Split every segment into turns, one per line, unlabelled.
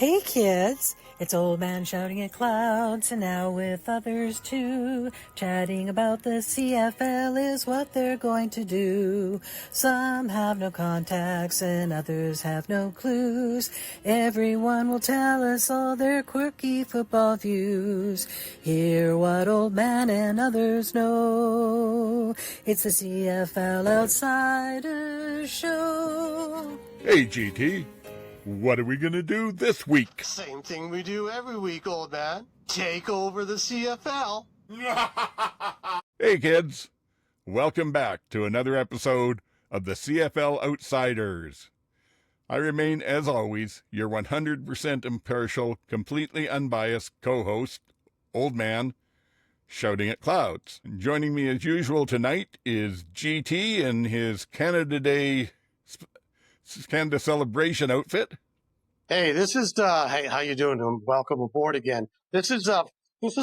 Hey kids, it's Old Man Shouting at Clouds, and now with others too. Chatting about the CFL is what they're going to do. Some have no contacts and others have no clues. Everyone will tell us all their quirky football views. Hear what Old Man and others know. It's the CFL Outsiders show.
Hey GT, what are we going to do this week?
Same thing we do every week, old man. Take over the CFL.
Hey kids, welcome back to another episode of the CFL Outsiders. I remain, as always, your 100% impartial, completely unbiased co-host, Old Man Shouting at Clouds. And joining me as usual tonight is GT in his Canada Day Canada Celebration outfit.
Hey, this is hey, how you doing? Welcome aboard again. This is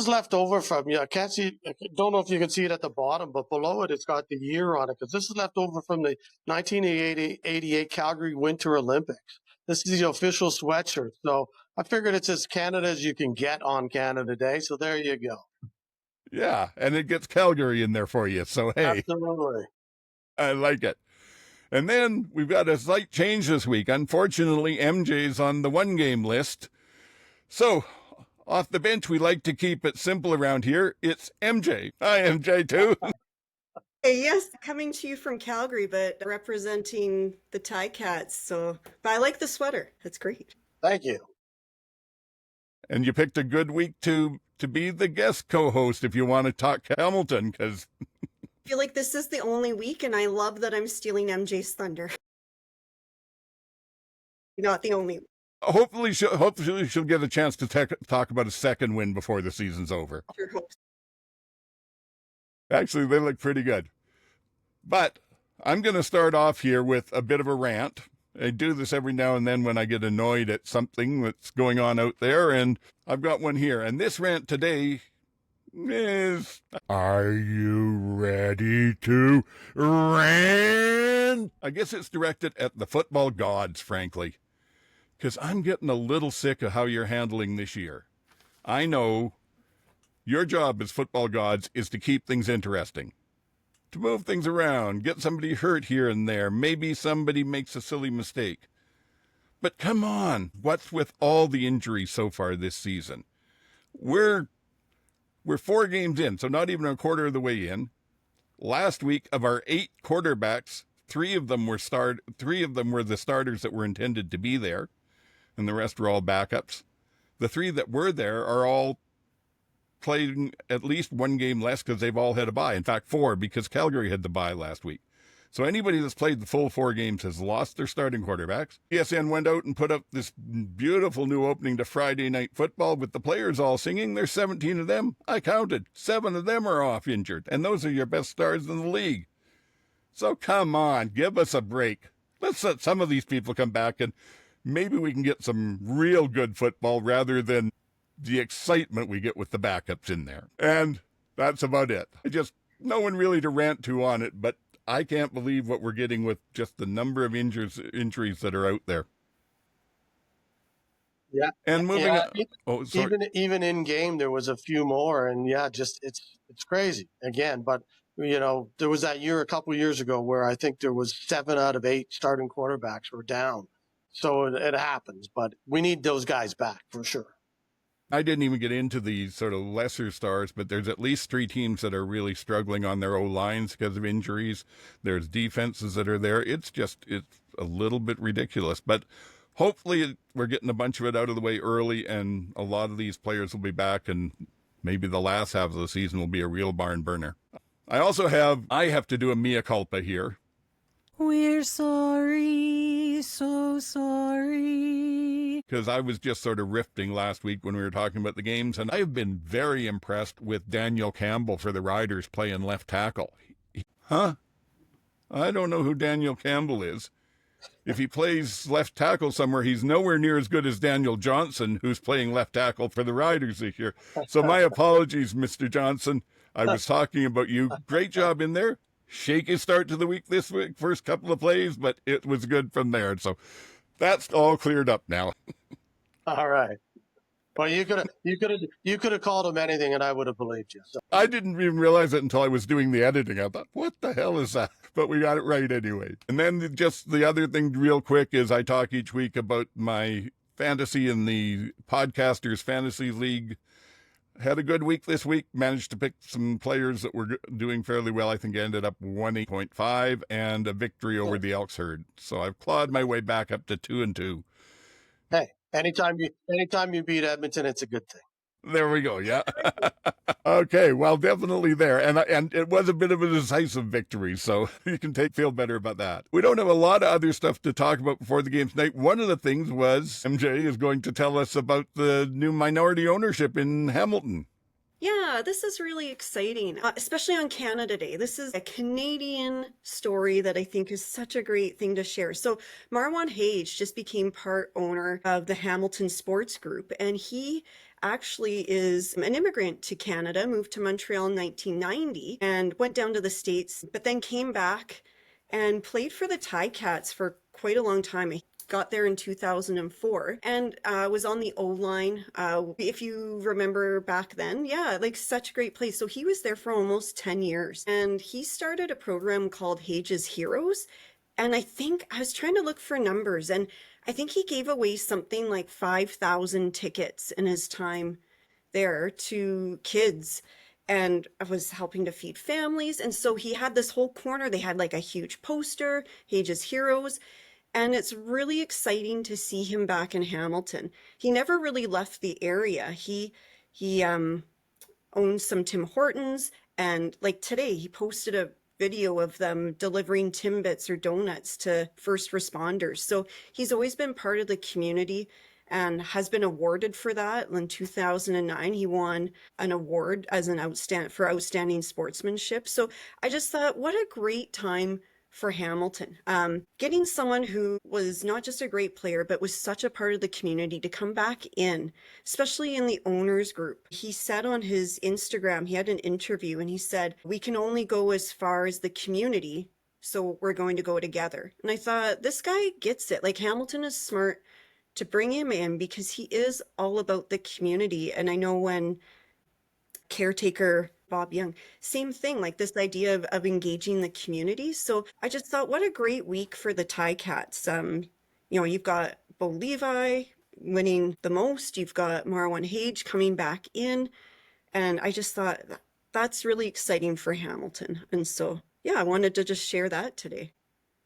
left over from I can't see. I don't know if you can see it at the bottom, but below it, it's got the year on it because this is left over from the 1988 Calgary Winter Olympics. This is the official sweatshirt, so I figured it's as Canada as you can get on Canada Day. So there you go.
Yeah, and it gets Calgary in there for you. So hey,
Absolutely.
I like it. And then we've got a slight change this week. Unfortunately, MJ's on the one-game list. So, off the bench, we like to keep it simple around here. It's MJ. Hi, MJ, too.
Hey, yes, coming to you from Calgary, but representing the Ticats. But I like the sweater. That's great.
Thank you.
And you picked a good week to be the guest co-host if you want to talk Hamilton, because
I feel like this is the only week, and I love that I'm stealing MJ's thunder. Not the only.
hopefully she'll get a chance to talk about a second win before the season's over.
Sure hope so.
Actually, they look pretty good. But I'm going to start off here with a bit of a rant. I do this every now and then when I get annoyed at something that's going on out there, and I've got one here. And this rant today is, are you ready to rant? I guess it's directed at the football gods, frankly, because I'm getting a little sick of how you're handling this year. I know your job as football gods is to keep things interesting, to move things around, get somebody hurt here and there. Maybe somebody makes a silly mistake. But come on, what's with all the injuries so far this season? We're 4 games in, so not even a quarter of the way in. Last week, of our 8 quarterbacks, 3 of them were the starters that were intended to be there, and the rest were all backups. The 3 that were there are all playing at least 1 game less because they've all had a bye. In fact, 4, because Calgary had the bye last week. So anybody that's played the full 4 games has lost their starting quarterbacks. ESN went out and put up this beautiful new opening to Friday Night Football with the players all singing. There's 17 of them. I counted. 7 of them are off injured. And those are your best stars in the league. So come on, give us a break. Let's let some of these people come back and maybe we can get some real good football rather than the excitement we get with the backups in there. And that's about it. No one really to rant to on it, but I can't believe what we're getting with just the number of injuries that are out there.
Yeah.
And moving on. Oh, sorry.
Even in game, there was a few more. And yeah, just it's crazy again. But, there was that year a couple of years ago where I think there was 7 out of 8 starting quarterbacks were down. So it happens. But we need those guys back for sure.
I didn't even get into the sort of lesser stars, but there's at least 3 teams that are really struggling on their O-lines because of injuries. There's defenses that are there. It's a little bit ridiculous, but hopefully we're getting a bunch of it out of the way early and a lot of these players will be back and maybe the last half of the season will be a real barn burner. I have to do a mea culpa here.
We're sorry, so sorry.
Because I was just sort of riffing last week when we were talking about the games, and I've been very impressed with Daniel Campbell for the Riders playing left tackle. Huh? I don't know who Daniel Campbell is. If he plays left tackle somewhere, he's nowhere near as good as Daniel Johnson, who's playing left tackle for the Riders this year. So my apologies, Mr. Johnson. I was talking about you. Great job in there. Shaky start to the week this week, first couple of plays, but it was good from there. So that's all cleared up now.
All right. Well, you could have called him anything, and I would have believed you. So.
I didn't even realize it until I was doing the editing. I thought, what the hell is that? But we got it right anyway. And then just the other thing real quick is I talk each week about my fantasy in the Podcasters Fantasy League. Had a good week this week. Managed to pick some players that were doing fairly well. I think I ended up 1.5 and a victory over the Elks herd. So I've clawed my way back up to 2-2.
Hey, anytime you beat Edmonton, it's a good thing.
There we go. Yeah. Okay. Well, definitely there. And it was a bit of a decisive victory. So you can feel better about that. We don't have a lot of other stuff to talk about before the game tonight. One of the things was MJ is going to tell us about the new minority ownership in Hamilton.
Yeah, this is really exciting, especially on Canada Day. This is a Canadian story that I think is such a great thing to share. So Marwan Hage just became part owner of the Hamilton Sports Group, and he actually is an immigrant to Canada, moved to Montreal in 1990 and went down to the States, but then came back and played for the Ticats for quite a long time. He got there in 2004 and was on the O-line. If you remember back then, yeah, like such a great place. So he was there for almost 10 years and he started a program called Hage's Heroes. And I think I was trying to look for numbers and I think he gave away something like 5,000 tickets in his time there to kids. And I was helping to feed families. And so he had this whole corner. They had like a huge poster, Hage's Heroes. And it's really exciting to see him back in Hamilton. He never really left the area. He owns some Tim Hortons. And like today, he posted a video of them delivering Timbits or donuts to first responders. So he's always been part of the community and has been awarded for that. In 2009, he won an award as an outstanding sportsmanship. So I just thought, what a great time for Hamilton. Getting someone who was not just a great player, but was such a part of the community to come back in, especially in the owners group. He said on his Instagram, he had an interview and he said, we can only go as far as the community, so we're going to go together. And I thought, this guy gets it. Like Hamilton is smart to bring him in because he is all about the community. And I know when caretaker Bob Young, same thing, like this idea of engaging the community. So I just thought, what a great week for the Ticats. You've got Bo Levi winning the most. You've got Marwan Hage coming back in. And I just thought that's really exciting for Hamilton. And so, yeah, I wanted to just share that today.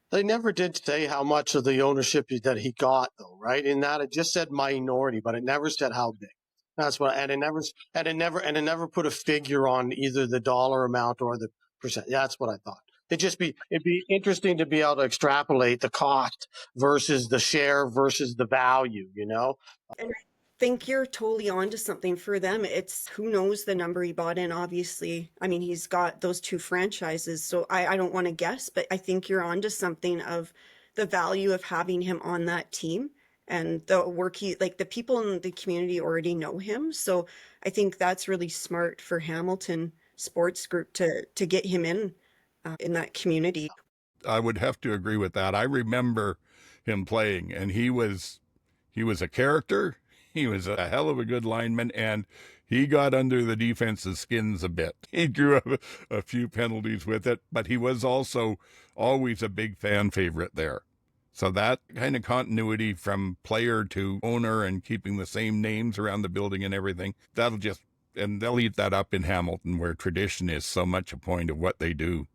They never did say how much of the ownership that he got, though, right? In that, it just said minority, but it never said how big. That's what, and it never put a figure on either the dollar amount or the percent. Yeah, that's what I thought. It'd be interesting to be able to extrapolate the cost versus the share versus the value, you know?
And I think you're totally onto something for them. It's who knows the number he bought in, obviously. I mean, he's got those two franchises, so I don't want to guess, but I think you're onto something of the value of having him on that team. And the work the people in the community already know him. So I think that's really smart for Hamilton Sports Group to get him in that community.
I would have to agree with that. I remember him playing and he was a character. He was a hell of a good lineman and he got under the defense's skins a bit. He drew up a few penalties with it, but he was also always a big fan favorite there. So that kind of continuity from player to owner and keeping the same names around the building and everything, and they'll eat that up in Hamilton where tradition is so much a point of what they do.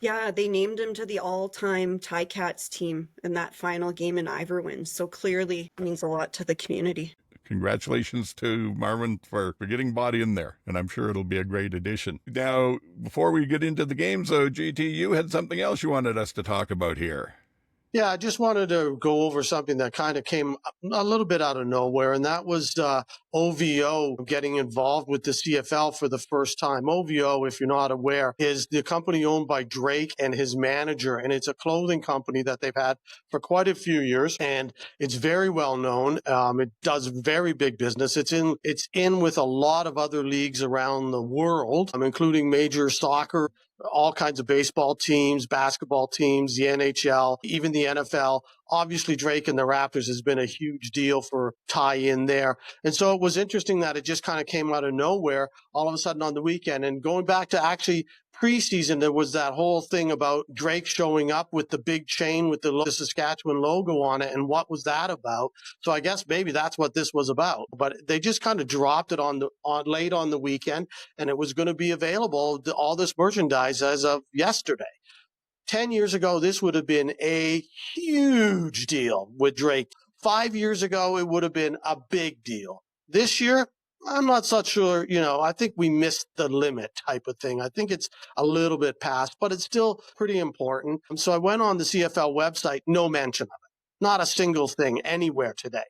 Yeah, they named him to the all-time Ticats team in that final game in Iverwin. So clearly it means a lot to the community.
Congratulations to Marwan for getting bought in there, and I'm sure it'll be a great addition. Now, before we get into the games, though, GT, you had something else you wanted us to talk about here.
Yeah, I just wanted to go over something that kind of came a little bit out of nowhere, and that was OVO getting involved with the CFL for the first time. OVO, if you're not aware, is the company owned by Drake and his manager, and it's a clothing company that they've had for quite a few years, and it's very well known. It does very big business. It's in with a lot of other leagues around the world, including major soccer all kinds of baseball teams, basketball teams, the NHL, even the NFL. Obviously, Drake and the Raptors has been a huge deal for tie in there. And so it was interesting that it just kind of came out of nowhere all of a sudden on the weekend. And going back to actually preseason, there was that whole thing about Drake showing up with the big chain with the Saskatchewan logo on it. And what was that about? So I guess maybe that's what this was about. But they just kind of dropped it on late on the weekend, and it was going to be available, all this merchandise, as of yesterday. 10 years ago, this would have been a huge deal with Drake. 5 years ago, it would have been a big deal. This year, I'm not so sure. I think we missed the limit type of thing. I think it's a little bit past, but it's still pretty important. So I went on the CFL website, no mention of it. Not a single thing anywhere today.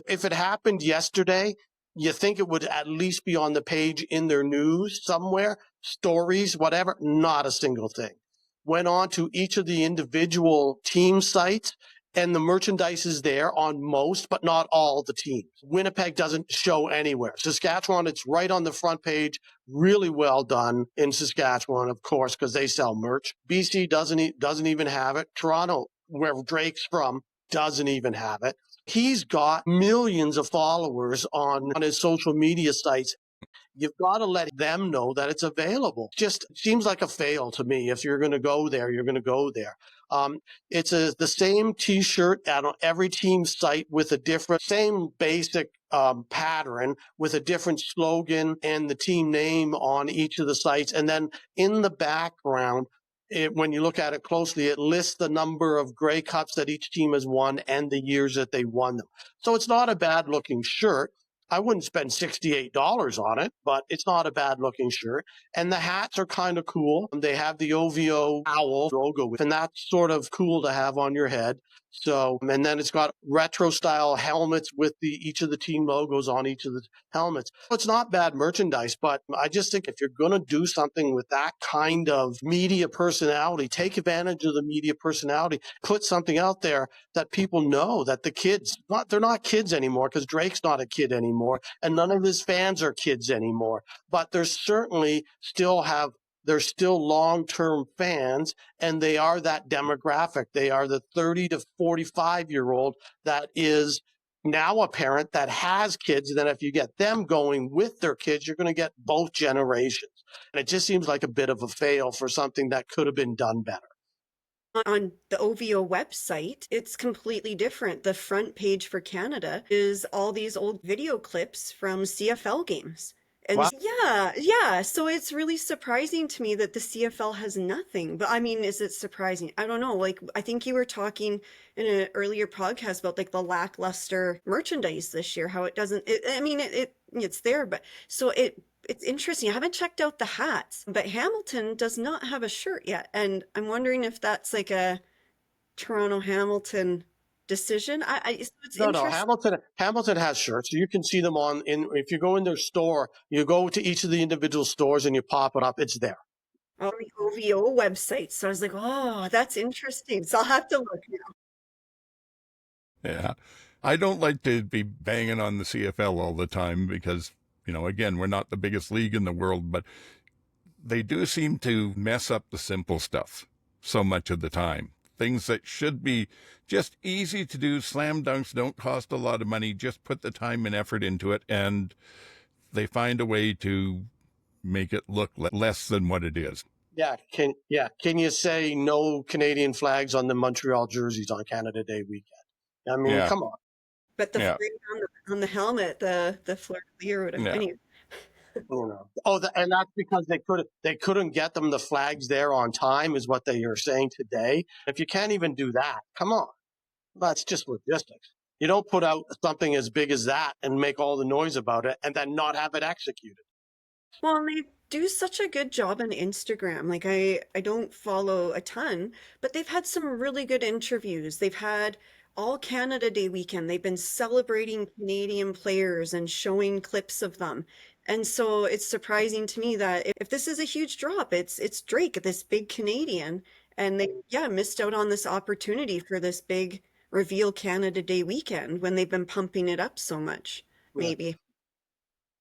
If it happened yesterday, you think it would at least be on the page in their news somewhere, stories, whatever. Not a single thing. Went on to each of the individual team sites, and the merchandise is there on most, but not all the teams. Winnipeg doesn't show anywhere. Saskatchewan, it's right on the front page. Really well done in Saskatchewan, of course, because they sell merch. BC doesn't even have it. Toronto, where Drake's from, doesn't even have it. He's got millions of followers on his social media sites. You've got to let them know that it's available. Just seems like a fail to me. If you're going to go there, you're going to go there. It's the same T-shirt on every team site with a different, same basic pattern with a different slogan and the team name on each of the sites. And then in the background, when you look at it closely, it lists the number of Grey Cups that each team has won and the years that they won them. So it's not a bad looking shirt. I wouldn't spend $68 on it, but it's not a bad looking shirt. And the hats are kind of cool. They have the OVO owl logo, and that's sort of cool to have on your head. So, and then it's got retro style helmets with each of the team logos on each of the helmets. It's not bad merchandise, but I just think if you're going to do something with that kind of media personality, take advantage of the media personality, put something out there that people know, that the kids, they're not kids anymore, because Drake's not a kid anymore, and none of his fans are kids anymore. But they're still long-term fans, and they are that demographic. They are the 30 to 45-year-old that is now a parent that has kids. And then if you get them going with their kids, you're going to get both generations. And it just seems like a bit of a fail for something that could have been done better.
On the OVO website, it's completely different. The front page for Canada is all these old video clips from CFL games. And
Wow.
yeah. So it's really surprising to me that the CFL has nothing. But I mean, is it surprising? I don't know. Like, I think you were talking in an earlier podcast about like the lackluster merchandise this year, how it doesn't, it's there, but so it's interesting. I haven't checked out the hats, but Hamilton does not have a shirt yet. And I'm wondering if that's like a Toronto Hamilton decision. So it's
No,
interesting.
Hamilton has shirts. You can see them if you go in their store, you go to each of the individual stores and you pop it up, it's there.
On the OVO website. So I was like, oh, that's interesting. So I'll have to look now.
Yeah. I don't like to be banging on the CFL all the time because, again, we're not the biggest league in the world, but they do seem to mess up the simple stuff so much of the time. Things that should be just easy to do, slam dunks, don't cost a lot of money, just put the time and effort into it, and they find a way to make it look less than what it is.
Yeah. Can you say no Canadian flags on the Montreal jerseys on Canada Day weekend? I mean, Come on.
But the flag on the helmet, the fleur-de-lis or whatever.
Yeah.
Anyway.
And that's because they couldn't get them the flags there on time, is what they are saying today. If you can't even do that, come on. That's just logistics. You don't put out something as big as that and make all the noise about it and then not have it executed.
Well, and they do such a good job on Instagram. Like I don't follow a ton, but they've had some really good interviews. They've had all Canada Day weekend. They've been celebrating Canadian players and showing clips of them. And so it's surprising to me that if this is a huge drop, it's Drake, this big Canadian, and they missed out on this opportunity for this big reveal Canada Day weekend when they've been pumping it up so much. Maybe.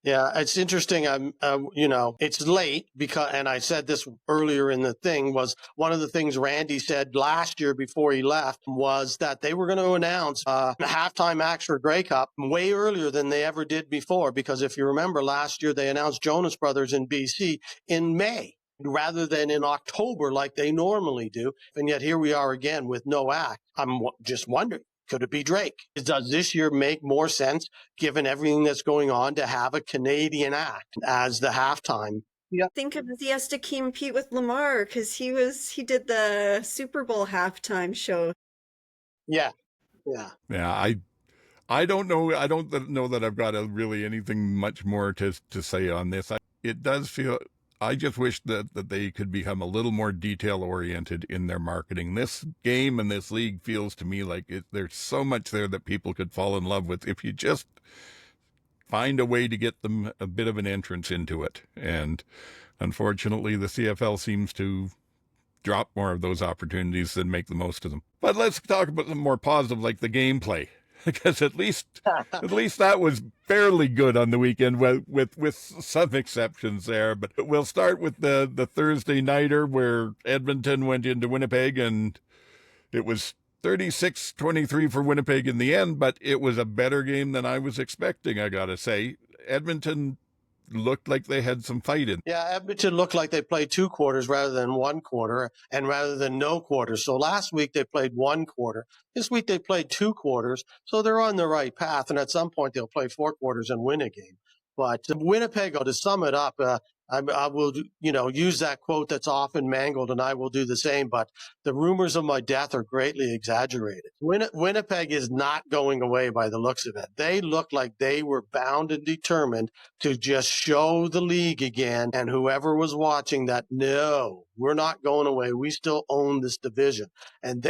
Yeah, it's interesting. It's late because, and I said this earlier in the thing, was one of the things Randy said last year before he left was that they were going to announce halftime acts for Grey Cup way earlier than they ever did before. Because if you remember last year, they announced Jonas Brothers in BC in May rather than in October like they normally do. And yet here we are again with no act. I'm just wondering. Could it be Drake? Does this year make more sense, given everything that's going on, to have a Canadian act as the halftime? Yeah.
Think of he has to compete with Lamar because he did the Super Bowl halftime show.
Yeah. Yeah.
Yeah, I don't know. I don't know that I've got really anything much more to say on this. It does feel. I just wish that they could become a little more detail oriented in their marketing. This game and this league feels to me like there's so much there that people could fall in love with if you just find a way to get them a bit of an entrance into it. And unfortunately, the CFL seems to drop more of those opportunities than make the most of them. But let's talk about them more positive, like the gameplay, because at least that was fairly good on the weekend, with some exceptions there. But we'll start with the Thursday nighter where Edmonton went into Winnipeg, and it was 36-23 for Winnipeg in the end, but it was a better game than I was expecting, I gotta say. Edmonton looked like they had some fight in.
Yeah, Edmonton looked like they played 2 quarters rather than 1 quarter and rather than no quarters. So last week they played 1 quarter. This week they played 2 quarters. So they're on the right path. And at some point they'll play 4 quarters and win a game. But Winnipeg, to sum it up, I will, use that quote that's often mangled, and I will do the same. But the rumors of my death are greatly exaggerated. Winnipeg is not going away by the looks of it. They look like they were bound and determined to just show the league again, and whoever was watching that, no, we're not going away. We still own this division. And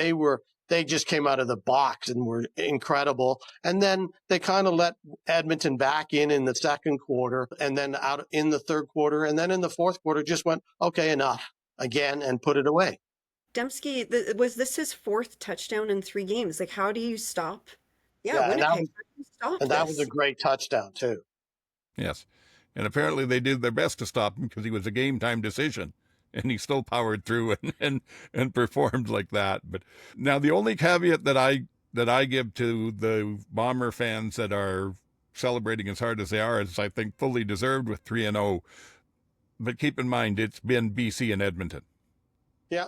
they just came out of the box and were incredible. And then they kind of let Edmonton back in the second quarter, and then out in the third quarter. And then in the fourth quarter just went, okay, enough again, and put it away.
Dembski, was this his 4th touchdown in 3 games? Like, how do you stop?
Yeah,
Winnipeg, how do you stop
and that
this?
was a great touchdown too.
Yes. And apparently they did their best to stop him because he was a game time decision. And he still powered through and performed like that. But now the only caveat that I give to the Bomber fans that are celebrating as hard as they are is I think fully deserved with 3-0. But keep in mind, it's been BC and Edmonton.
Yeah.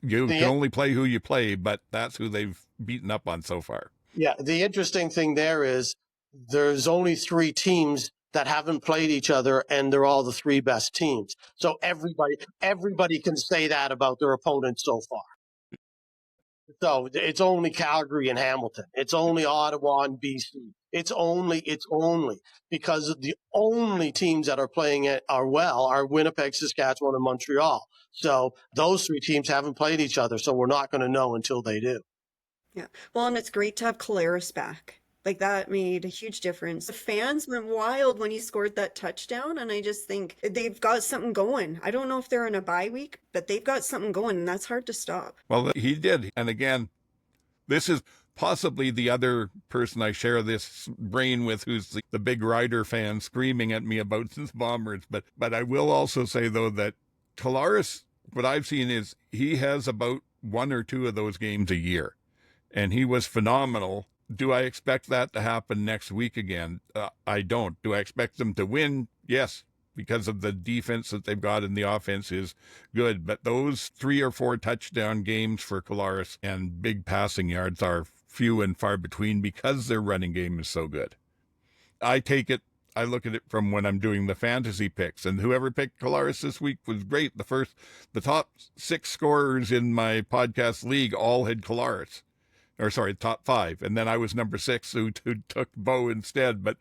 You can only play who you play, but that's who they've beaten up on so far.
Yeah. The interesting thing there is there's only 3 teams that haven't played each other, and they're all the 3 best teams. So everybody can say that about their opponents so far. So it's only Calgary and Hamilton. It's only Ottawa and BC. It's only because the only teams that are playing it are Winnipeg, Saskatchewan, and Montreal. So those 3 teams haven't played each other. So we're not going to know until they do.
Yeah. Well, and it's great to have Collaros back. Like, that made a huge difference. The fans went wild when he scored that touchdown, and I just think they've got something going. I don't know if they're in a bye week, but they've got something going, and that's hard to stop.
Well, he did. And again, this is possibly the other person I share this brain with who's the big Rider fan screaming at me about the Bombers. But I will also say, though, that Collaros, what I've seen is he has about 1 or 2 of those games a year, and he was phenomenal. Do I expect that to happen next week again? I don't. Do I expect them to win? Yes, because of the defense that they've got, and the offense is good. But those 3 or 4 touchdown games for Collaros and big passing yards are few and far between because their running game is so good. I look at it from when I'm doing the fantasy picks, and whoever picked Collaros this week was great. The top 6 scorers in my podcast league all had Collaros. Top 5. And then I was number 6 who took Bo instead. But,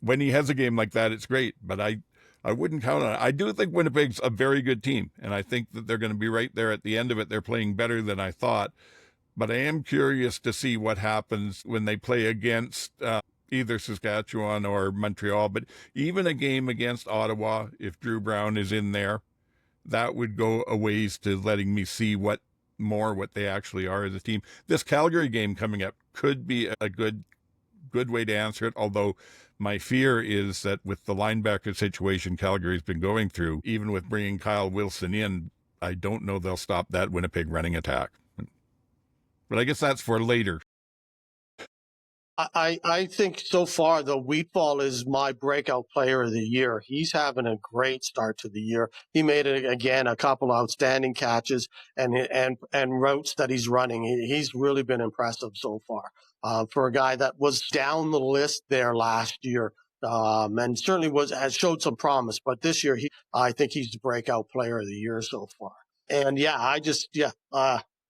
when he has a game like that, it's great. But I wouldn't count on it. I do think Winnipeg's a very good team, and I think that they're going to be right there at the end of it. They're playing better than I thought. But I am curious to see what happens when they play against either Saskatchewan or Montreal. But even a game against Ottawa, if Drew Brown is in there, that would go a ways to letting me see what they actually are as a team. This Calgary game coming up could be a good good way to answer it, although my fear is that with the linebacker situation Calgary's been going through, even with bringing Kyle Wilson in, I don't know they'll stop that Winnipeg running attack. But I guess that's for later.
I think so far, the Wheatball is my breakout player of the year. He's having a great start to the year. He made again a couple outstanding catches and routes that he's running. He's really been impressive so far for a guy that was down the list there last year. And certainly has showed some promise, but this year I think he's the breakout player of the year so far. And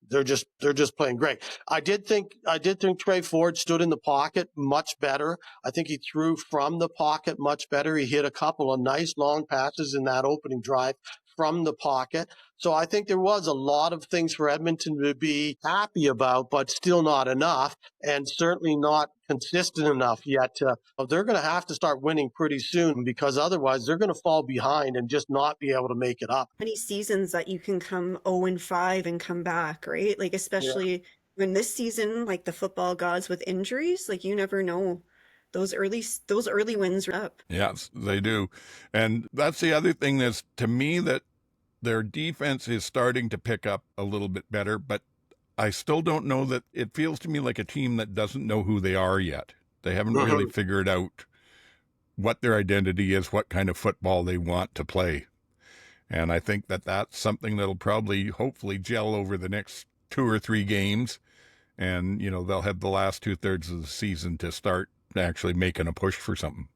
they're just playing great. I did think Trey Ford stood in the pocket much better. I think he threw from the pocket much better. He hit a couple of nice long passes in that opening drive from the pocket. So I think there was a lot of things for Edmonton to be happy about, but still not enough, and certainly not consistent enough yet. They're going to have to start winning pretty soon, because otherwise they're going to fall behind and just not be able to make it up.
Many seasons that you can come 0-5 and come back, right? Like, especially when this season, like the football gods with injuries, like you never know. Those early wins are up.
Yes, they do. And that's the other thing is, to me, that their defense is starting to pick up a little bit better, but I still don't know that it feels to me like a team that doesn't know who they are yet. They haven't really figured out what their identity is, what kind of football they want to play. And I think that that's something that'll probably, hopefully, gel over the next 2 or 3 games. And, they'll have the last 2/3 of the season to start actually making a push for something.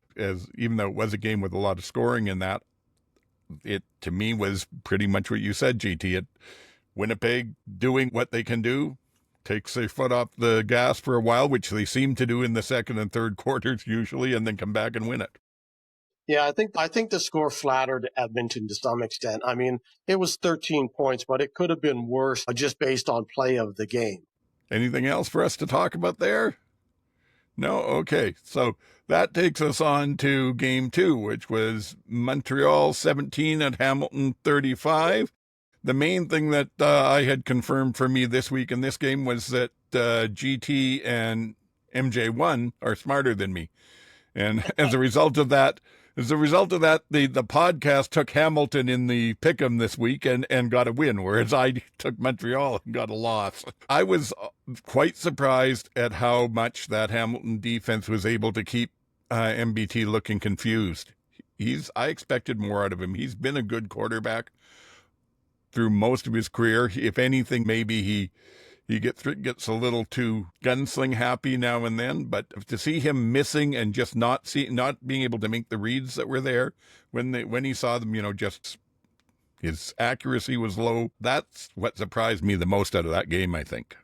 Even though it was a game with a lot of scoring in that, it to me was pretty much what you said, GT. Winnipeg doing what they can do, takes their foot off the gas for a while, which they seem to do in the second and third quarters usually, and then come back and win it.
Yeah, I think the score flattered Edmonton to some extent. I mean, it was 13 points, but it could have been worse just based on play of the game.
Anything else for us to talk about there? No? Okay. So that takes us on to game 2, which was Montreal 17 at Hamilton 35. The main thing that I had confirmed for me this week in this game was that GT and MJ1 are smarter than me. And as a result of that, the podcast took Hamilton in the pick'em this week and got a win, whereas I took Montreal and got a loss. I was quite surprised at how much that Hamilton defense was able to keep MBT looking confused. I expected more out of him. He's been a good quarterback through most of his career. If anything, maybe he gets a little too gunsling happy now and then, but to see him missing and just not being able to make the reads that were there when he saw them, just his accuracy was low. That's what surprised me the most out of that game, I think.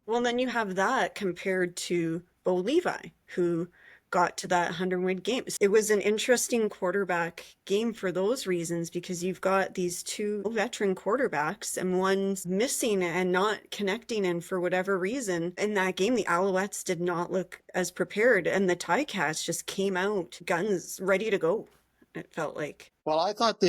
Well, then you have that compared to Bo Levi, who got to that 100-win game. It was an interesting quarterback game for those reasons, because you've got these 2 veteran quarterbacks and one's missing and not connecting, and for whatever reason in that game the Alouettes did not look as prepared, and the Ticats just came out guns ready to go, it felt like.
Well, I thought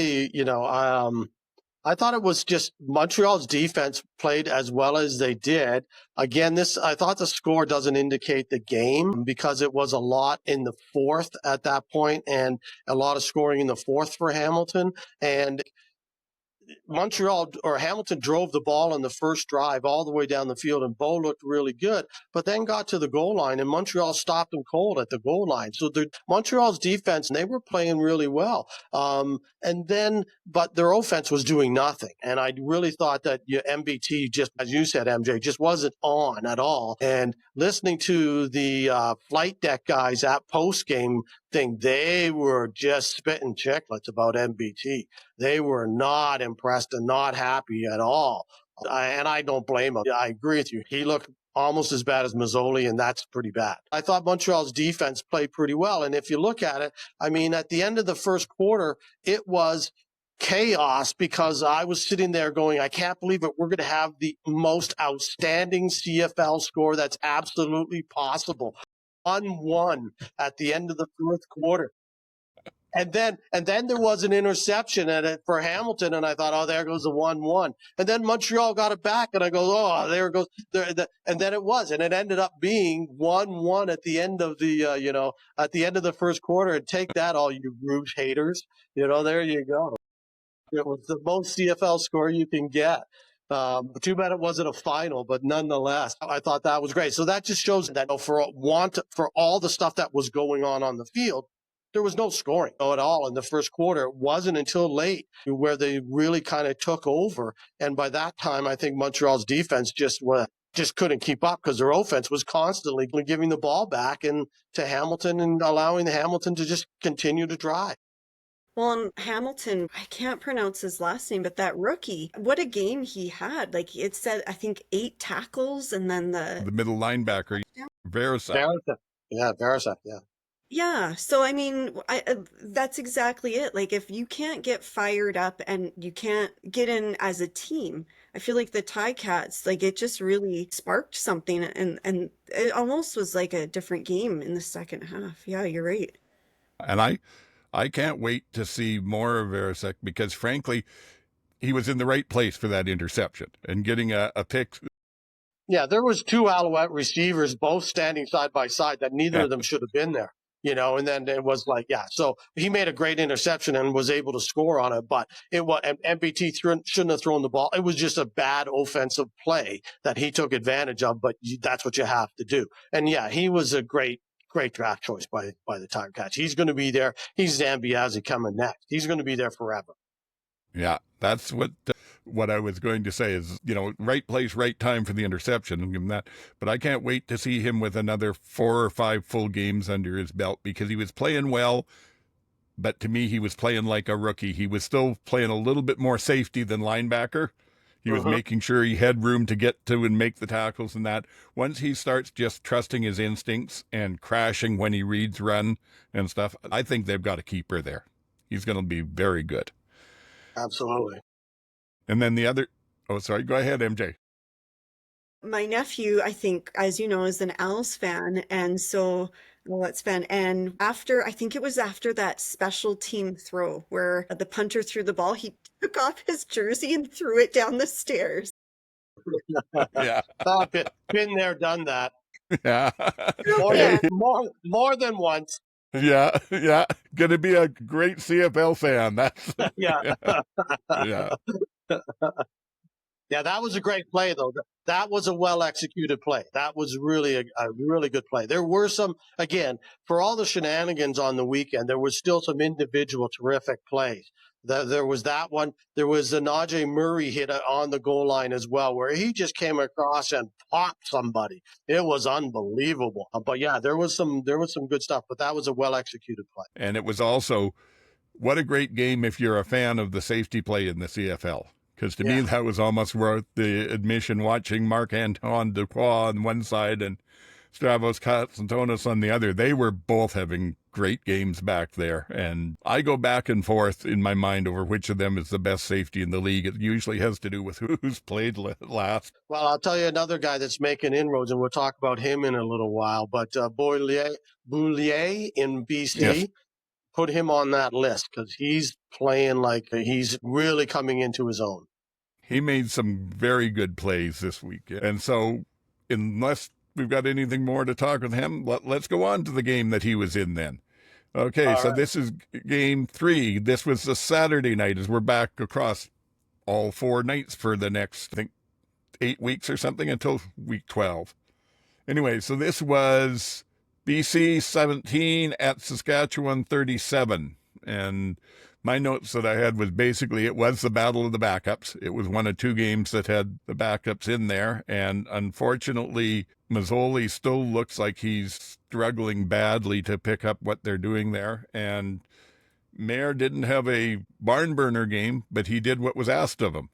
I thought it was just Montreal's defense played as well as they did. Again, I thought the score doesn't indicate the game, because it was a lot in the fourth at that point, and a lot of scoring in the fourth for Hamilton. And Hamilton drove the ball in the first drive all the way down the field, and Bo looked really good, but then got to the goal line, and Montreal stopped them cold at the goal line. So Montreal's defense, they were playing really well. But their offense was doing nothing. And I really thought that MBT, just as you said, MJ, just wasn't on at all. And listening to the flight deck guys at post-game thing, they were just spitting chicklets about MBT. They were not impressed and not happy at all. And I don't blame him. I agree with you. He looked almost as bad as Mazzoli, and that's pretty bad. I thought Montreal's defense played pretty well. And if you look at it, I mean, at the end of the first quarter, it was chaos, because I was sitting there going, I can't believe it. We're going to have the most outstanding CFL score that's absolutely possible. 1-1 at the end of the fourth quarter. And then there was an interception for Hamilton, and I thought, oh, there goes the 1-1. And then Montreal got it back, and I go, oh, there goes. And then it was, and it ended up being 1-1 at the end of the, at the end of the first quarter. And take that, all you Rouge haters. There you go. It was the most CFL score you can get. Too bad it wasn't a final, but nonetheless, I thought that was great. So that just shows that for all the stuff that was going on the field, there was no scoring at all in the first quarter. It wasn't until late where they really kind of took over. And by that time, I think Montreal's defense just couldn't keep up because their offense was constantly giving the ball back to Hamilton and allowing Hamilton to just continue to drive.
Well, and Hamilton, I can't pronounce his last name, but that rookie, what a game he had. Like it said, I think 8 tackles and then the
middle linebacker, Verisak.
Verisak, yeah.
Yeah, so I mean, that's exactly it. Like if you can't get fired up and you can't get in as a team, I feel like the Ticats, like it just really sparked something and it almost was like a different game in the second half. Yeah, you're right.
And I can't wait to see more of Verisak because, frankly, he was in the right place for that interception and getting a pick.
Yeah, there was 2 Alouette receivers both standing side by side that neither of them should have been there, and then it was like, so he made a great interception and was able to score on it, but MBT shouldn't have thrown the ball. It was just a bad offensive play that he took advantage of, but that's what you have to do. And yeah, he was a great draft choice by the Ticats. He's going to be there. He's Zambiazzi coming next. He's going to be there forever.
Yeah, that's what I was going to say is, right place, right time for the interception and give him that. But I can't wait to see him with another 4 or 5 full games under his belt because he was playing well. But to me, he was playing like a rookie. He was still playing a little bit more safety than linebacker. He was making sure he had room to get to and make the tackles and that. Once he starts just trusting his instincts and crashing when he reads run and stuff, I think they've got a keeper there. He's going to be very good.
Absolutely.
And then go ahead, MJ.
My nephew, I think, as you know, is an Owls fan. And so, let's fan. And I think it was after that special team throw where the punter threw the ball, he took off his jersey and threw it down the stairs.
Yeah.
Been there, done that.
Yeah.
More than once.
Yeah. Gonna be a great CFL fan. That's
yeah.
Yeah.
Yeah, that was a great play, though. That was a well-executed play. That was really a really good play. There were some, again, for all the shenanigans on the weekend, there was still some individual terrific plays. There was that one. There was the Najee Murray hit on the goal line as well, where he just came across and popped somebody. It was unbelievable. But yeah, there was some good stuff. But that was a well-executed play.
And it was also, what a great game if you're a fan of the safety play in the CFL. Because to me, that was almost worth the admission watching Marc-Antoine Dubois on one side and Stavros Katsantonis on the other. They were both having great games back there. And I go back and forth in my mind over which of them is the best safety in the league. It usually has to do with who's played last.
Well, I'll tell you another guy that's making inroads, and we'll talk about him in a little while. But Boulier in BC. Yes. Put him on that list because he's playing like he's really coming into his own.
He made some very good plays this week. And so unless we've got anything more to talk with him, let's go on to the game that he was in then. Okay, all so right. This is game 3. This was a Saturday night as we're back across all 4 nights for the next, I think, 8 weeks or something until week 12. Anyway, so this was BC 17 at Saskatchewan 37. And my notes that I had was basically it was the battle of the backups. It was one of 2 games that had the backups in there. And unfortunately, Mazzoli still looks like he's struggling badly to pick up what they're doing there. And Mayer didn't have a barn burner game, but he did what was asked of him.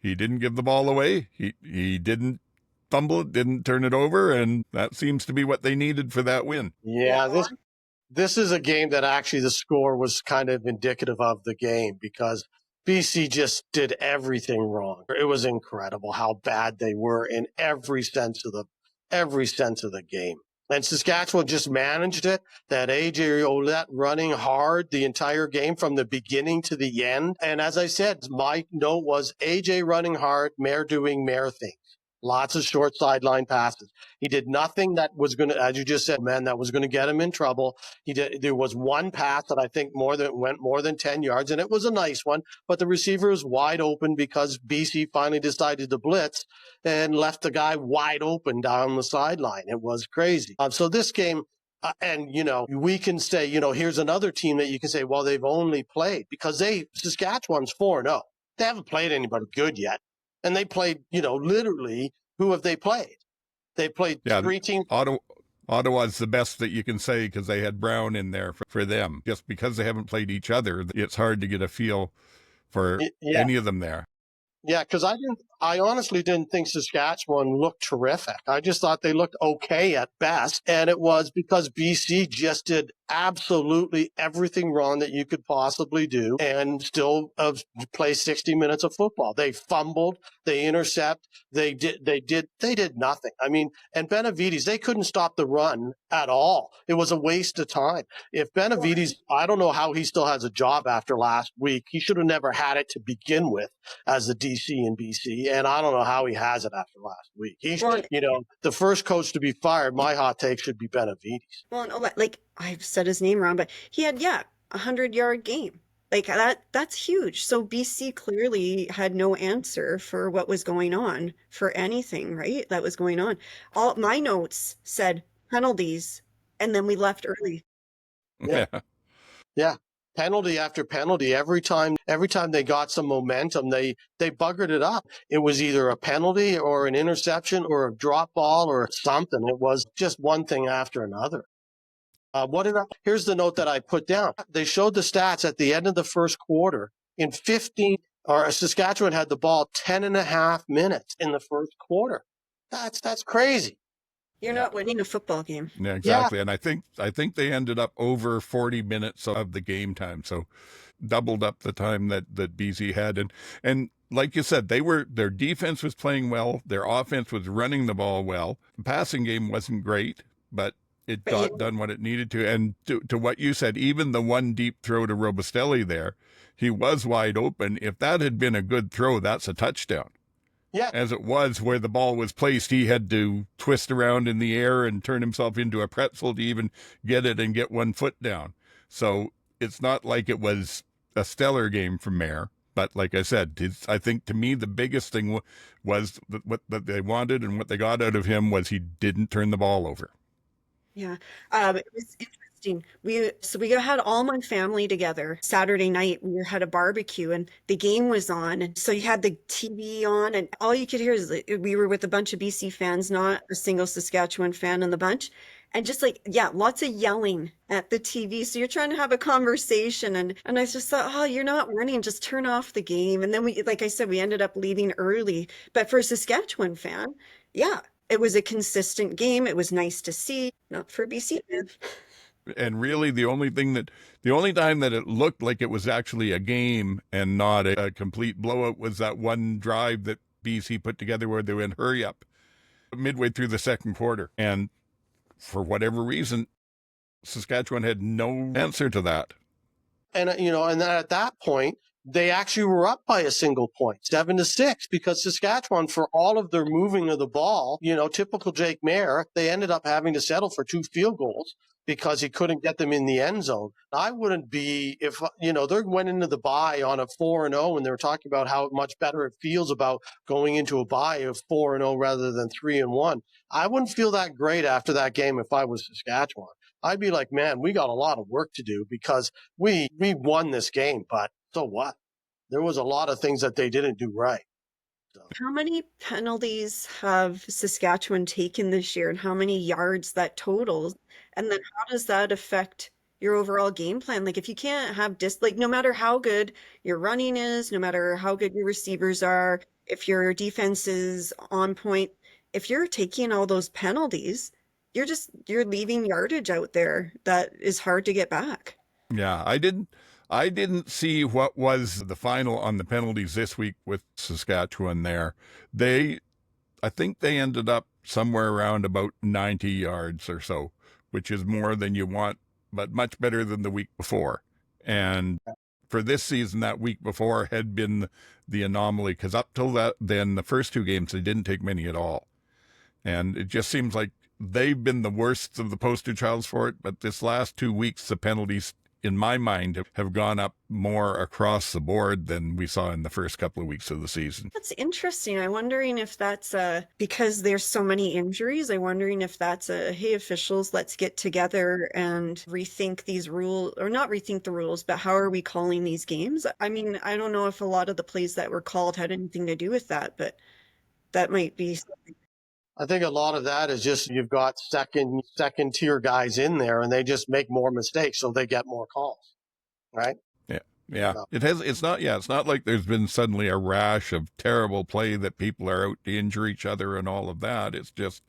He didn't give the ball away. He didn't fumble it, didn't turn it over, and that seems to be what they needed for that win.
Yeah, this is a game that actually the score was kind of indicative of the game because BC just did everything wrong. It was incredible how bad they were in every sense of the game. And Saskatchewan just managed it. That Hage running hard the entire game from the beginning to the end. And as I said, my note was Hage running hard, Mayor doing Mayor things. Lots of short sideline passes. He did nothing that was going to, as you just said, man, that was going to get him in trouble. There was one pass that I think went more than 10 yards, and it was a nice one, but the receiver was wide open because BC finally decided to blitz and left the guy wide open down the sideline. It was crazy. So this game, and, we can say, here's another team that you can say, well, they've only played because Saskatchewan's 4-0. They haven't played anybody good yet. And they played, literally, who have they played? They played 3 teams.
Ottawa's the best that you can say because they had Brown in there for them. Just because they haven't played each other, it's hard to get a feel for any of them there.
Yeah, because I honestly didn't think Saskatchewan looked terrific. I just thought they looked okay at best. And it was because BC just did absolutely everything wrong that you could possibly do and still play 60 minutes of football. They fumbled, they intercept, they did nothing. I mean, and Benavides, they couldn't stop the run at all. It was a waste of time. If Benavides, I don't know how he still has a job after last week. He should have never had it to begin with as the DC in BC. And I don't know how he has it after last week. He should, the first coach to be fired, my hot take should be Benavides.
Well, no, like I've said his name wrong, but he had, 100-yard game. Like that's huge. So BC clearly had no answer for what was going on, for anything, right? That was going on. All my notes said penalties, and then we left early.
Yeah. Penalty after penalty. Every time they got some momentum, they buggered it up. It was either a penalty or an interception or a drop ball or something. It was just one thing after another. Here's the note that I put down. They showed the stats at the end of the first quarter. In Saskatchewan had the ball 10 and a half minutes in the first quarter. That's crazy.
You're not winning a football game.
Yeah, exactly. Yeah. And I think they ended up over 40 minutes of the game time. So doubled up the time that BC had. And like you said, their defense was playing well. Their offense was running the ball well. The passing game wasn't great, but it got done what it needed to. And to what you said, even the one deep throw to Robustelli there, he was wide open. If that had been a good throw, that's a touchdown.
Yeah.
As it was where the ball was placed, he had to twist around in the air and turn himself into a pretzel to even get it and get one foot down. So it's not like it was a stellar game from Mayer. But like I said, I think to me the biggest thing was what they wanted and what they got out of him was he didn't turn the ball over.
Yeah, it was interesting. We had all my family together Saturday night. We had a barbecue and the game was on, and so you had the TV on, and all you could hear is we were with a bunch of BC fans, not a single Saskatchewan fan in the bunch, and just lots of yelling at the TV. So you're trying to have a conversation, and I just thought, oh, you're not winning, just turn off the game. And then like I said, we ended up leaving early. But for a Saskatchewan fan, it was a consistent game. It was nice to see. Not for BC fans.
And really, the only time that it looked like it was actually a game and not a complete blowout was that one drive that BC put together where they went hurry up midway through the second quarter. And for whatever reason, Saskatchewan had no answer to that.
And, and then at that point, they actually were up by a single point, 7-6, because Saskatchewan, for all of their moving of the ball, typical Jake Mayer, they ended up having to settle for 2 field goals because he couldn't get them in the end zone. I wouldn't be, if, they went into the bye on a 4-0 and they were talking about how much better it feels about going into a bye of 4-0 rather than 3-1. I wouldn't feel that great after that game if I was Saskatchewan. I'd be like, man, we got a lot of work to do because we won this game, but so what? There was a lot of things that they didn't do right. So.
How many penalties have Saskatchewan taken this year, and how many yards that totals? And then how does that affect your overall game plan? Like if you can't have no matter how good your running is, no matter how good your receivers are, if your defense is on point, if you're taking all those penalties, you're leaving yardage out there that is hard to get back.
Yeah, I didn't see what was the final on the penalties this week with Saskatchewan there. I think they ended up somewhere around about 90 yards or so, which is more than you want, but much better than the week before. And for this season, that week before had been the anomaly, because up till then, the first two games, they didn't take many at all. And it just seems like they've been the worst of the poster childs for it. But this last 2 weeks, the penalties, in my mind, have gone up more across the board than we saw in the first couple of weeks of the season.
That's interesting. I'm wondering if that's because there's so many injuries. I'm wondering if that's hey, officials, let's get together and rethink these rules, or not rethink the rules, but how are we calling these games? I mean, I don't know if a lot of the plays that were called had anything to do with that, but that might be something.
I think a lot of that is just you've got second tier guys in there, and they just make more mistakes, so they get more calls, right?
Yeah. It's not like there's been suddenly a rash of terrible play that people are out to injure each other and all of that. It's just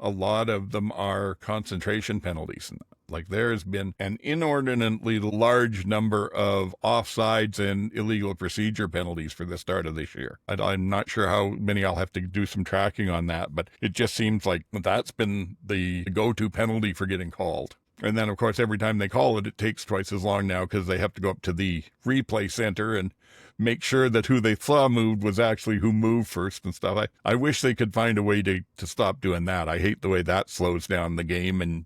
a lot of them are concentration penalties. Like there's been an inordinately large number of offsides and illegal procedure penalties for the start of this year. I'm not sure how many. I'll have to do some tracking on that, but it just seems like that's been the go-to penalty for getting called. And then, of course, every time they call it, it takes twice as long now because they have to go up to the replay center and make sure that who they saw moved was actually who moved first and stuff. I wish they could find a way to stop doing that. I hate the way that slows down the game, and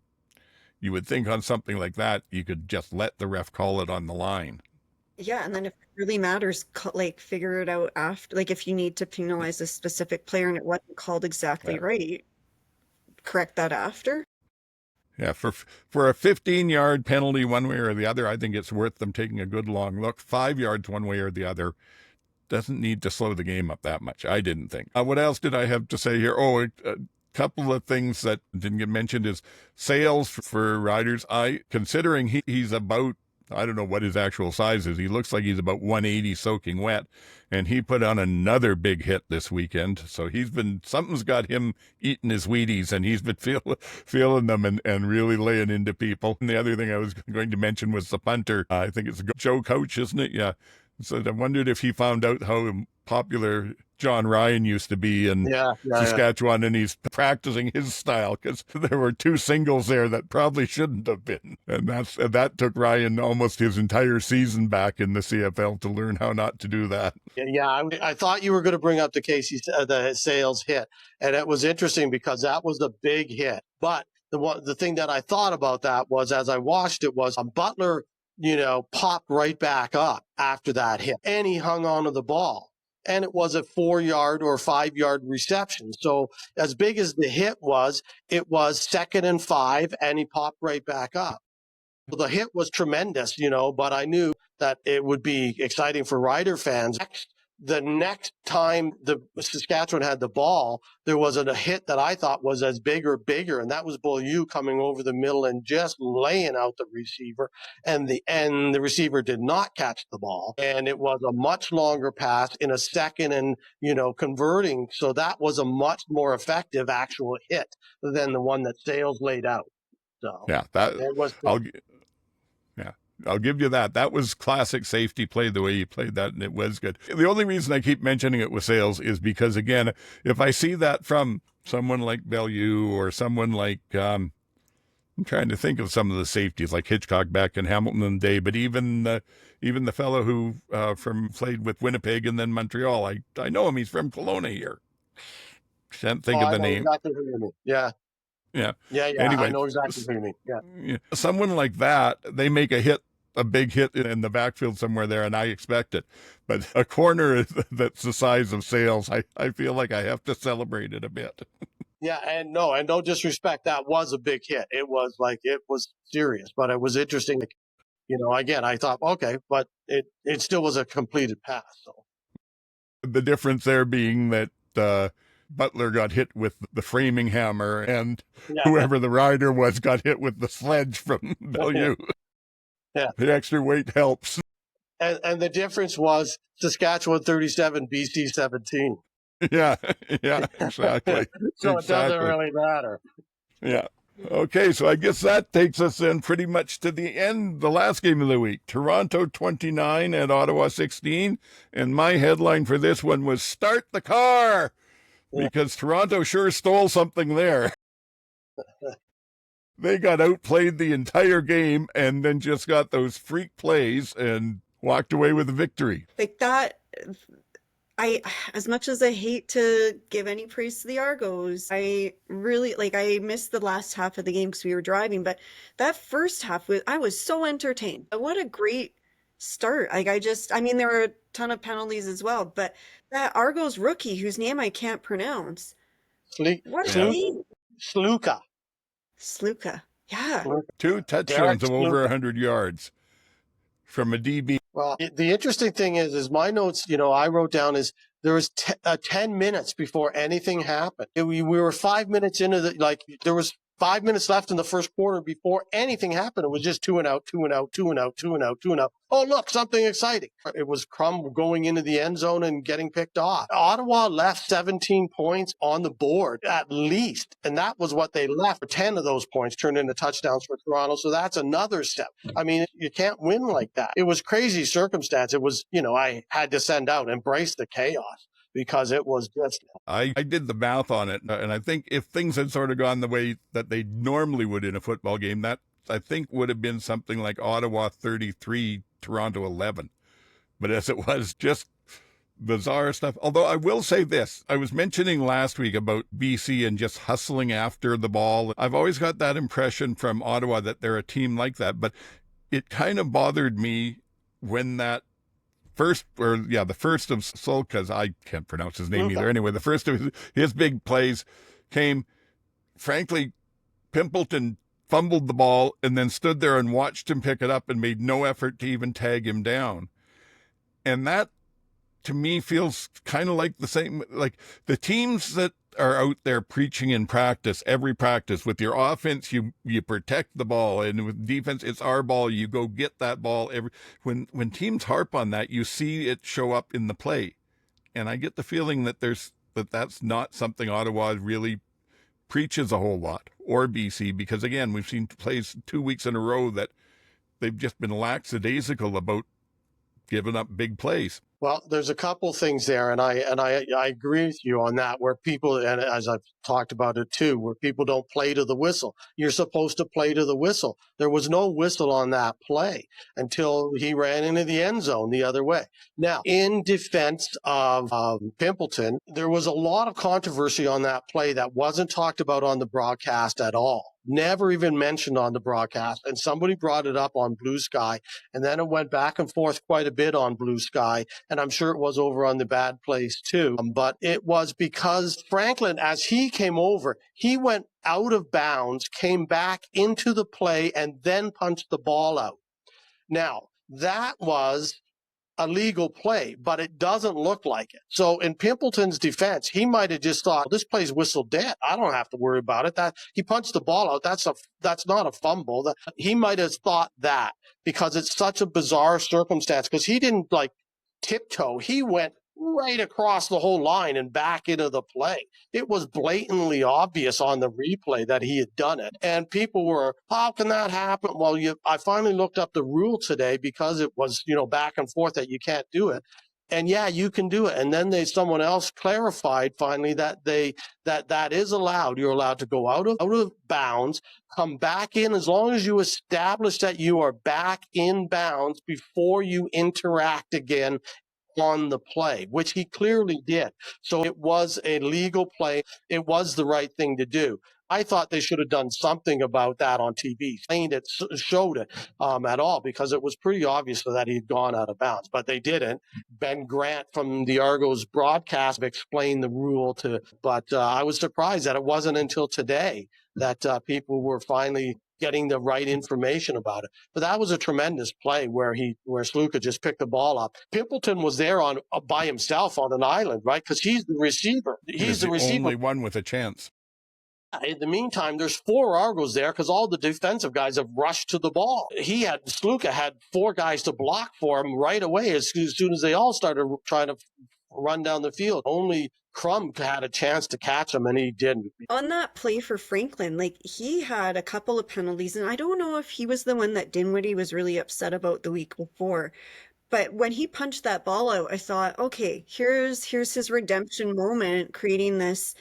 you would think on something like that, you could just let the ref call it on the line.
Yeah, and then if it really matters, like figure it out after. Like if you need to penalize a specific player and it wasn't called exactly right, correct that after.
Yeah, for a 15-yard penalty one way or the other, I think it's worth them taking a good long look. 5 yards one way or the other doesn't need to slow the game up that much, I didn't think. What else did I have to say here? Oh, a couple of things that didn't get mentioned is sales for riders. Considering he's about, I don't know what his actual size is. He looks like he's about 180 soaking wet, and he put on another big hit this weekend. So something's got him eating his Wheaties, and he's been feeling them and really laying into people. And the other thing I was going to mention was the punter. I think it's Joe Coach, isn't it? Yeah. So I wondered if he found out how popular John Ryan used to be in Saskatchewan, and he's practicing his style, because there were 2 singles there that probably shouldn't have been. And that took Ryan almost his entire season back in the CFL to learn how not to do that.
Yeah, I thought you were going to bring up the Sales hit, and it was interesting because that was a big hit. But the thing that I thought about that was, as I watched it, was Butler, popped right back up after that hit, and he hung on to the ball. And it was a 4-yard or 5-yard reception. So as big as the hit was, it was 2nd and 5, and he popped right back up. So the hit was tremendous, but I knew that it would be exciting for Rider fans. The next time the Saskatchewan had the ball, there was a hit that I thought was as bigger, and that was Beaulieu coming over the middle and just laying out the receiver. And the receiver did not catch the ball. And it was a much longer pass in a second and, converting. So that was a much more effective actual hit than the one that Sales laid out. So
yeah, I'll give you that. That was classic safety play, the way he played that, and it was good. The only reason I keep mentioning it with Sales is because, again, if I see that from someone like Beaulieu or someone like, I'm trying to think of some of the safeties, like Hitchcock back in Hamilton day, but even the fellow who played with Winnipeg and then Montreal, I know him. He's from Kelowna here. Can't think of the name.
Exactly who you mean. Yeah.
Yeah.
Anyway, I know exactly what you mean. Yeah.
Someone like that, they make a big hit in the backfield somewhere there, and I expect it. But a corner that's the size of Sales, I feel like I have to celebrate it a bit.
Yeah, and no disrespect, that was a big hit. It was serious, but it was interesting. Again, I thought, okay, but it still was a completed pass. So
the difference there being that Butler got hit with the framing hammer, and whoever the rider was got hit with the sledge from Beaulieu.
Yeah.
The extra weight helps.
And the difference was Saskatchewan 37, BC 17.
Yeah, exactly.
So it doesn't really matter.
Yeah. Okay, so I guess that takes us in pretty much to the end, the last game of the week. Toronto 29 and Ottawa 16. And my headline for this one was Start the Car. because Toronto sure stole something there. They got outplayed the entire game and then just got those freak plays and walked away with a victory.
Like that, as much as I hate to give any praise to the Argos, I really, I missed the last half of the game because we were driving, but that first half, I was so entertained. What a great start. There were a ton of penalties as well, but that Argos rookie whose name I can't pronounce. What a name.
Sluka.
Sluka. Yeah.
2 touchdowns of over 100 yards from a DB.
Well, the interesting thing is my notes, I wrote down is there was 10 minutes before anything happened. We were 5 minutes into there was 5 minutes left in the first quarter before anything happened. It was just 2 and out, 2 and out, 2 and out, 2 and out, 2 and out. Oh, look, something exciting. It was Crum going into the end zone and getting picked off. Ottawa left 17 points on the board at least. And that was what they left. 10 of those points turned into touchdowns for Toronto. So that's another step. I mean, you can't win like that. It was crazy circumstance. It was, I had to send out, embrace the chaos. Because it was just...
I did the math on it, and I think if things had sort of gone the way that they normally would in a football game, that I think would have been something like Ottawa 33, Toronto 11. But as it was, just bizarre stuff. Although I will say this, I was mentioning last week about BC and just hustling after the ball. I've always got that impression from Ottawa that they're a team like that, but it kind of bothered me when the first of Solka's, I can't pronounce his name either. Anyway, the first of his big plays came. Frankly, Pimpleton fumbled the ball and then stood there and watched him pick it up and made no effort to even tag him down. And that, to me, feels kind of like the same, like the teams that are out there preaching in practice, every practice, with your offense, you protect the ball, and with defense, it's our ball. You go get that ball. When teams harp on that, you see it show up in the play, and I get the feeling that that's not something Ottawa really preaches a whole lot, or BC, because again, we've seen plays 2 weeks in a row that they've just been lackadaisical about giving up big plays.
Well, there's a couple things there, and I agree with you on that, where people, and as I've talked about it too, where people don't play to the whistle. You're supposed to play to the whistle. There was no whistle on that play until he ran into the end zone the other way. Now, in defense of Pimpleton, there was a lot of controversy on that play that wasn't talked about on the broadcast at all. Never even mentioned on the broadcast. And somebody brought it up on Blue Sky, and then it went back and forth quite a bit on Blue Sky. And I'm sure it was over on the Bad Place too. But it was because Franklin, as he came over, he went out of bounds, came back into the play, and then punched the ball out. Now, that was a legal play, but it doesn't look like it. So in Pimpleton's defense, he might have just thought, this play's whistled dead. I don't have to worry about it. That he punched the ball out. That's not a fumble. He might have thought that because it's such a bizarre circumstance, because he didn't tiptoe. He went right across the whole line and back into the play. It was blatantly obvious on the replay that he had done it. And people were, how can that happen? Well, I finally looked up the rule today because it was, back and forth that you can't do it. And yeah, you can do it. And then someone else clarified finally that that is allowed. You're allowed to go out of bounds, come back in, as long as you establish that you are back in bounds before you interact again on the play, which he clearly did. So it was a legal play. It was the right thing to do. I thought they should have done something about that on TV, showed it at all, because it was pretty obvious that he'd gone out of bounds, but they didn't. Ben Grant from the Argos broadcast explained the rule but I was surprised that it wasn't until today that people were finally getting the right information about it. But that was a tremendous play where Sluka just picked the ball up. Pimpleton was there by himself on an island, right? Because he's the receiver. He's the receiver.
Only one with a chance.
In the meantime, there's 4 Argos there because all the defensive guys have rushed to the ball. Sluka had 4 guys to block for him right away as soon as they all started trying to run down the field. Only Crum had a chance to catch him, and he didn't.
On that play for Franklin, he had a couple of penalties, and I don't know if he was the one that Dinwiddie was really upset about the week before, But when he punched that ball out, I thought, okay, here's his redemption moment, creating this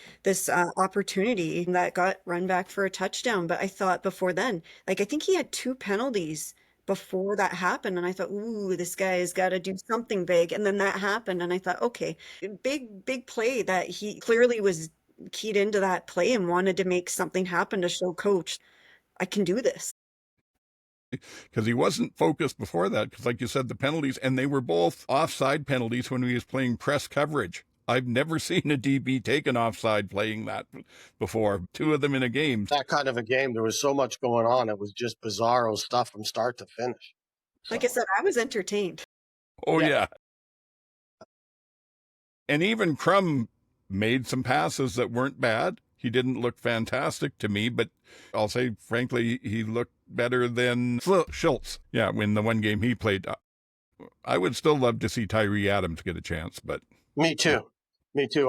opportunity that got run back for a touchdown. But I thought before then, like I think he had 2 penalties before that happened, and I thought, ooh, this guy has got to do something big. And then that happened, and I thought, okay, big play that he clearly was keyed into that play and wanted to make something happen to show coach, I can do this.
Because he wasn't focused before that, because like you said, the penalties, and they were both offside penalties when he was playing press coverage. I've never seen a DB take an offside playing that before. 2 of them in a game.
That kind of a game, there was so much going on. It was just bizarro stuff from start to finish.
Like I said, I was entertained.
Oh,
Yeah.
yeah. And even Crum made some passes that weren't bad. He didn't look fantastic to me, but I'll say, frankly, he looked better than Schultz. Yeah, when the one game he played. I would still love to see Tyree Adams get a chance, but
Me too. Me too.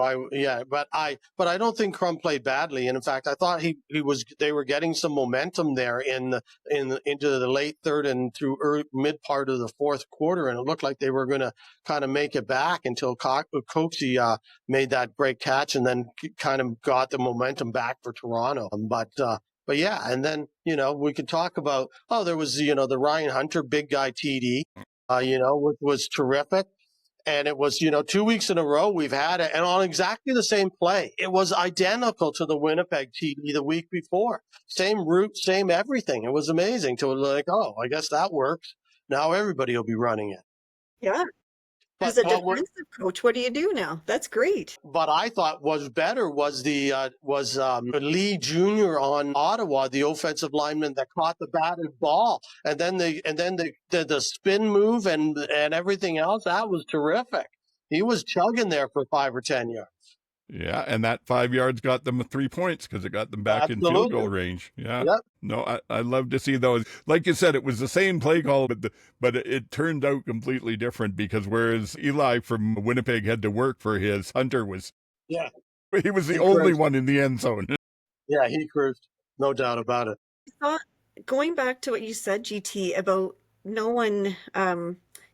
But I don't think Crum played badly. And in fact, I thought they were getting some momentum there into the late third and through mid part of the fourth quarter, and it looked like they were going to kind of make it back until Coxie made that great catch, and then kind of got the momentum back for Toronto. But yeah, and then we could talk about there was the Ryan Hunter big guy TD, which was terrific. And it was, 2 weeks in a row we've had it, and on exactly the same play. It was identical to the Winnipeg TD the week before. Same route, same everything. It was amazing. To like, I guess that works. Now everybody will be running it.
Yeah. As a defensive coach, what do you do now? That's great.
But I thought was better was Lee Jr. on Ottawa, the offensive lineman that caught the batted ball, and then the spin move and everything else. That was terrific. He was chugging there for 5 or 10 yards.
Yeah, and that 5 yards got them 3 points because it got them back in field goal range. Yeah.
Yep.
No, I love to see those. Like you said, it was the same play call, but it turned out completely different because whereas Eli from Winnipeg had to work for his, Hunter was.
Yeah.
He was the only one in the end zone.
Yeah, he cruised. No doubt about it.
Going back to what you said, GT, about no one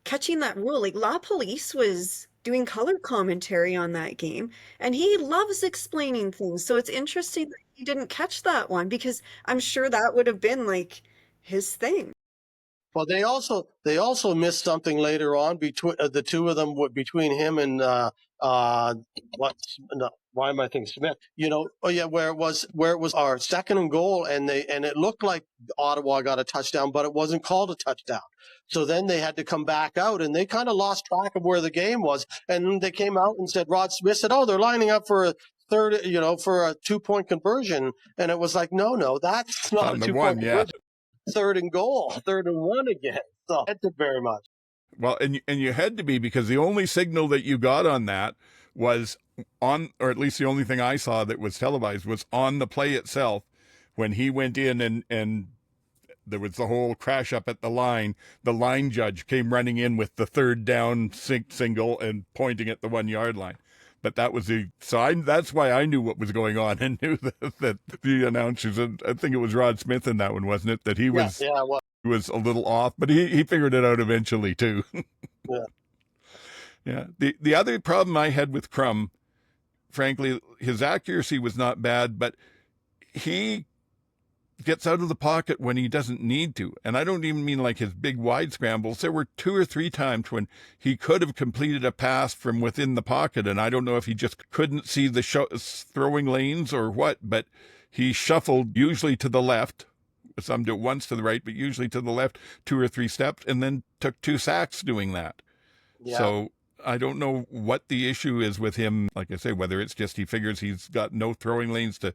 catching that rule, like La Police was doing color commentary on that game, and he loves explaining things. So it's interesting that he didn't catch that one, because I'm sure that would have been like his thing.
Well, they also missed something later on between the two of them, between him and why am I thinking Smith? Where it was our second and goal, and it looked like Ottawa got a touchdown, but it wasn't called a touchdown. So then they had to come back out, and they kind of lost track of where the game was. And they came out and said, Rod Smith said, they're lining up for a third, for a 2-point conversion. And it was like, no, that's not a 2-point conversion. Third and goal, 3rd and 1 again. So it did very much.
Well, and you had to be, because the only signal that you got on that was on, or at least the only thing I saw that was televised was on the play itself when he went in and there was the whole crash up at the line. The line judge came running in with the 3rd down single and pointing at the 1 yard line. But that was that's why I knew what was going on and knew that the announcers, I think it was Rod Smith in that one, wasn't it? That he was, he was a little off, but he figured it out eventually too.
Yeah.
Yeah. The other problem I had with Crum, frankly, his accuracy was not bad, but he gets out of the pocket when he doesn't need to. And I don't even mean like his big wide scrambles. There were 2 or 3 times when he could have completed a pass from within the pocket. And I don't know if he just couldn't see the throwing lanes or what, but he shuffled usually to the left. Some do it once to the right, but usually to the left 2 or 3 steps, and then took 2 sacks doing that. Yeah. So I don't know what the issue is with him. Like I say, whether it's just he figures he's got no throwing lanes to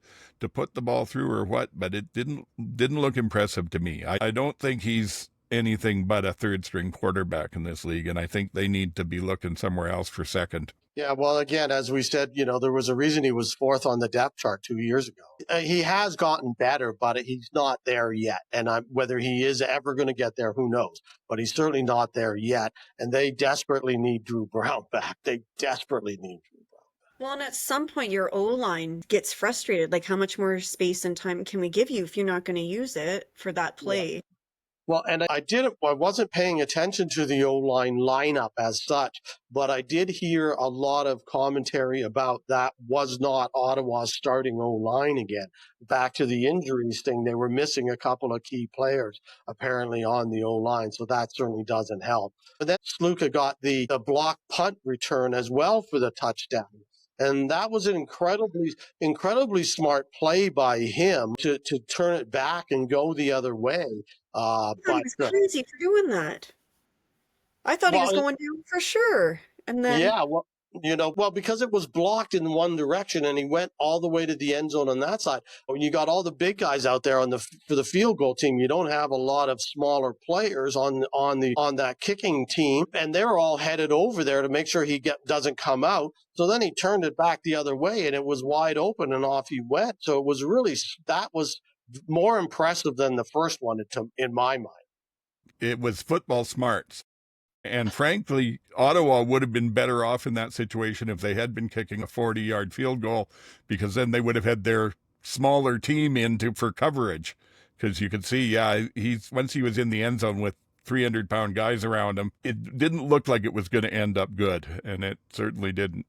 put the ball through or what, but it didn't look impressive to me. I don't think he's anything but a 3rd string quarterback in this league, and I think they need to be looking somewhere else for 2nd.
Yeah, well, again, as we said, there was a reason he was 4th on the depth chart 2 years ago. He has gotten better, but he's not there yet. And whether he is ever going to get there, who knows? But he's certainly not there yet. And they desperately need Drew Brown back. They desperately need Drew Brown back.
Well, and at some point, your O-line gets frustrated. Like, how much more space and time can we give you if you're not going to use it for that play?
Well, and I wasn't paying attention to the O-line lineup as such, but I did hear a lot of commentary about that was not Ottawa's starting O-line again. Back to the injuries thing, they were missing a couple of key players apparently on the O-line, so that certainly doesn't help. But then Sluka got the block punt return as well for the touchdown. And that was an incredibly smart play by him to turn it back and go the other way.
I thought he was crazy for doing that. I thought he was going down for sure. And then
yeah, well, because it was blocked in one direction and he went all the way to the end zone on that side. When you got all the big guys out there for the field goal team, you don't have a lot of smaller players on that kicking team, and they're all headed over there to make sure he doesn't come out. So then he turned it back the other way and it was wide open and off he went. So that was more impressive than the first one in my mind.
It was football smarts. And frankly, Ottawa would have been better off in that situation if they had been kicking a 40-yard field goal, because then they would have had their smaller team for coverage. Because you could see, once he was in the end zone with 300-pound guys around him, it didn't look like it was going to end up good, and it certainly didn't.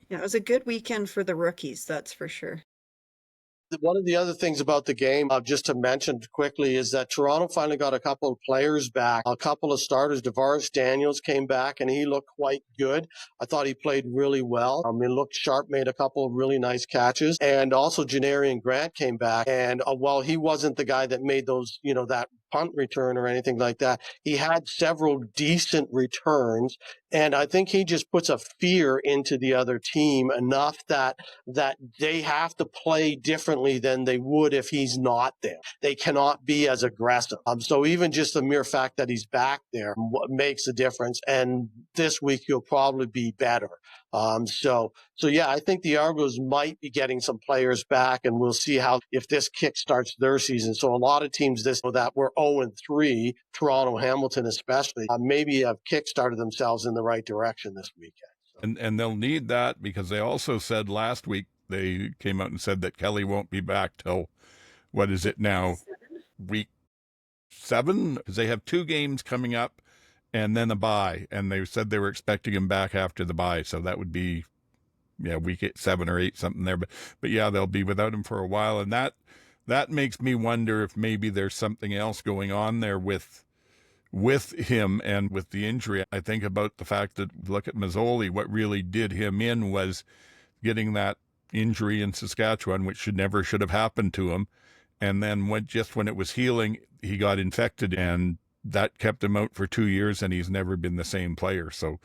Yeah, it was a good weekend for the rookies, that's for sure.
One of the other things about the game, just to mention quickly, is that Toronto finally got a couple of players back, a couple of starters. DeVaris Daniels came back, and he looked quite good. I thought he played really well. He looked sharp, made a couple of really nice catches. And also Janarian Grant came back, and while he wasn't the guy that made those, that punt return or anything like that, he had several decent returns. And I think he just puts a fear into the other team enough that they have to play differently than they would if he's not there. They cannot be as aggressive. So even just the mere fact that he's back there makes a difference. And this week he'll probably be better. So yeah, I think the Argos might be getting some players back, and we'll see if this kick starts their season. So a lot of teams that were 0-3, Toronto, Hamilton especially, maybe have kick-started themselves in the right direction this weekend. So.
And they'll need that, because they also said last week, they came out and said that Kelly won't be back till, what is it now, week 7? Because they have 2 games coming up and then a bye, and they said they were expecting him back after the bye, so that would be week 7 or 8, something there. But yeah, they'll be without him for a while, and that makes me wonder if maybe there's something else going on there with him and with the injury. I think about the fact that, look at Mazzoli, what really did him in was getting that injury in Saskatchewan, which should have happened to him, and then when it was healing, he got infected, and that kept him out for 2 years, and he's never been the same player. So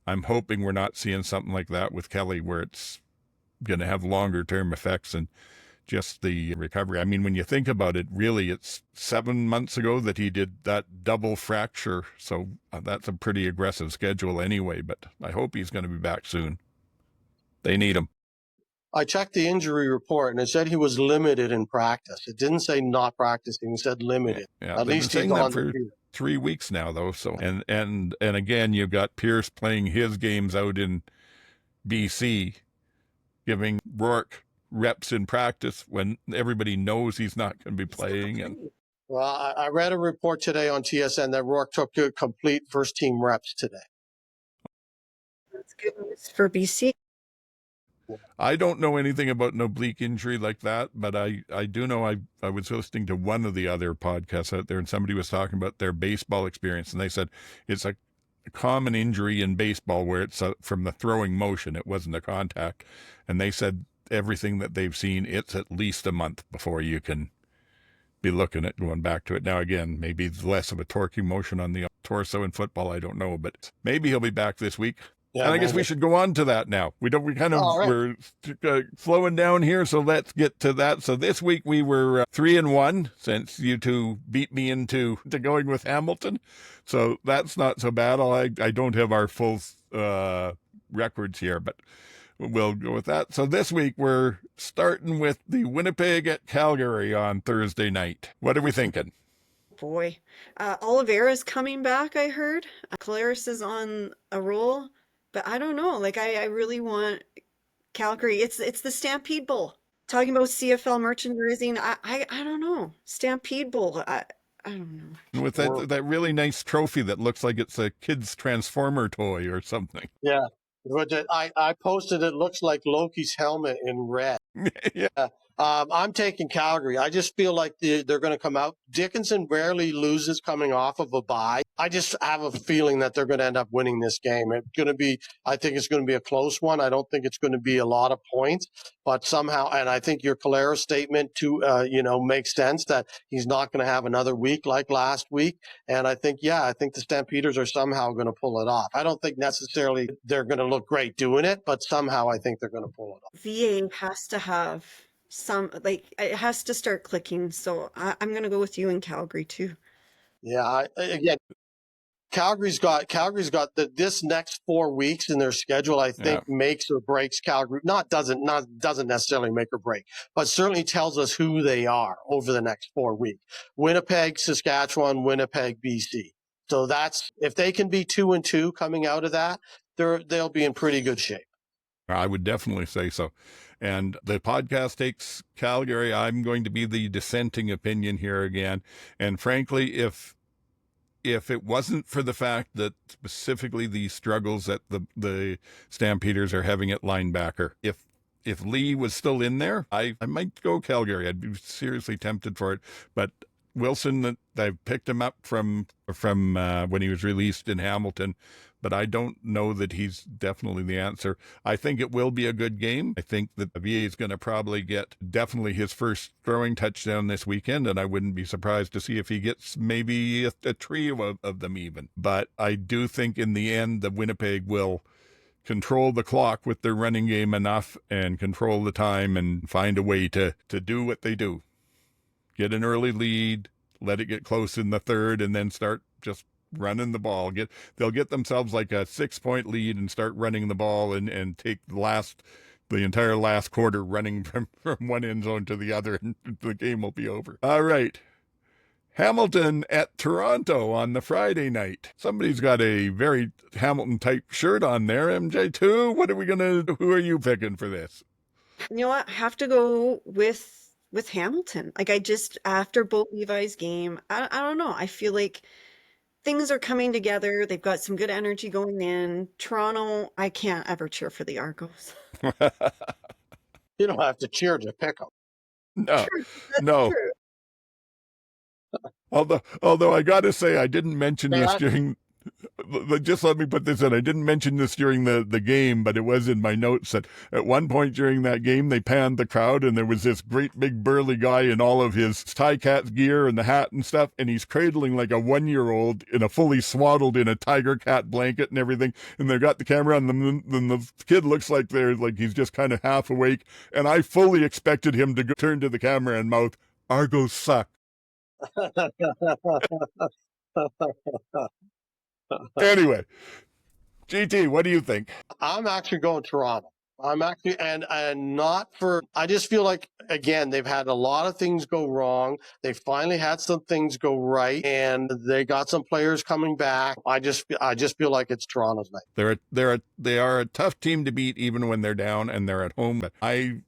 I'm hoping we're not seeing something like that with Kelly, where it's going to have longer term effects and just the recovery. I mean, when you think about it, really, it's 7 months ago that he did that double fracture. So that's a pretty aggressive schedule anyway, but I hope he's going to be back soon. They need him.
I checked the injury report, and it said he was limited in practice. It didn't say not practicing. It said limited.
Yeah,
at least he's on
for 3 weeks now, though. So and again, you've got Pierce playing his games out in BC, giving Rourke reps in practice when everybody knows he's not going to be playing. And
well, I read a report today on TSN that Rourke took complete first team reps today.
That's good news for BC.
I don't know anything about an oblique injury like that, but I do know I was listening to one of the other podcasts out there, and somebody was talking about their baseball experience, and they said it's a common injury in baseball where it's from the throwing motion. It wasn't a contact. And they said everything that they've seen, it's at least a month before you can be looking at going back to it. Now, again, maybe less of a torquing motion on the torso in football. I don't know, but maybe he'll be back this week. Yeah, and I guess we should go on to that now. We're slowing down here, so let's get to that. So this week we were 3-1, since you two beat me into going with Hamilton. So that's not so bad. I don't have our full records here, but we'll go with that. So this week we're starting with the Winnipeg at Calgary on Thursday night. What are we thinking?
Boy, Oliveira's coming back, I heard. Claris is on a roll. But I don't know. I really want Calgary. It's the Stampede Bowl. Talking about CFL merchandising, I don't know. Stampede Bowl. I don't know.
With that really nice trophy that looks like it's a kid's Transformer toy or something.
Yeah. I posted it looks like Loki's helmet in red.
Yeah.
I'm taking Calgary. I just feel like they're going to come out. Dickinson rarely loses coming off of a bye. I just have a feeling that they're going to end up winning this game. I think it's going to be a close one. I don't think it's going to be a lot of points, but somehow, and I think your Calera statement makes sense that he's not going to have another week like last week. And I think the Stampeders are somehow going to pull it off. I don't think necessarily they're going to look great doing it, but somehow I think they're going to pull it off.
VA has to have it has to start clicking. So I'm going to go with you in Calgary too.
Yeah, again, Calgary's got this next 4 weeks in their schedule. I think makes or breaks Calgary. Doesn't necessarily make or break, but certainly tells us who they are over the next 4 weeks. Winnipeg, Saskatchewan, Winnipeg, BC. So that's if they can be 2-2 coming out of that, they'll be in pretty good shape.
I would definitely say so. And the podcast takes Calgary. I'm going to be the dissenting opinion here again. And frankly, if it wasn't for the fact that specifically the struggles that the Stampeders are having at linebacker, if Lee was still in there, I might go Calgary. I'd be seriously tempted for it. But Wilson, I picked him up from when he was released in Hamilton, but I don't know that he's definitely the answer. I think it will be a good game. I think that VA is going to probably get definitely his first throwing touchdown this weekend, and I wouldn't be surprised to see if he gets maybe a trio of them even. But I do think in the end, the Winnipeg will control the clock with their running game enough and control the time and find a way to do what they do. Get an early lead, let it get close in the third, and then start just running the ball. They'll get themselves like a 6-point lead and start running the ball and take the entire last quarter running from one end zone to the other, and the game will be over. All right. Hamilton at Toronto on the Friday night. Somebody's got a very Hamilton type shirt on there. MJ2, who are you picking for this?
You know what? I have to go with Hamilton. Like after Bo Levi's game, I don't know. I feel like things are coming together. They've got some good energy going in. Toronto, I can't ever cheer for the Argos.
You don't have to cheer to pick them.
No,
True.
no.
True.
Although I got to say, I didn't mention this during. Just let me put this in. I didn't mention this during the game, but it was in my notes that at one point during that game, they panned the crowd and there was this great big burly guy in all of his Ticats gear and the hat and stuff. And he's cradling like a 1-year-old in a fully swaddled in a tiger cat blanket and everything. And they've got the camera on them. And the kid looks like he's just kind of half awake. And I fully expected him to turn to the camera and mouth, "Argos suck." Anyway, GT, what do you think?
I'm actually going Toronto. I'm actually, and not for, I just feel like, again, they've had a lot of things go wrong. They finally had some things go right, and they got some players coming back. I just feel like it's Toronto's night.
They are a tough team to beat even when they're down and they're at home. But I'm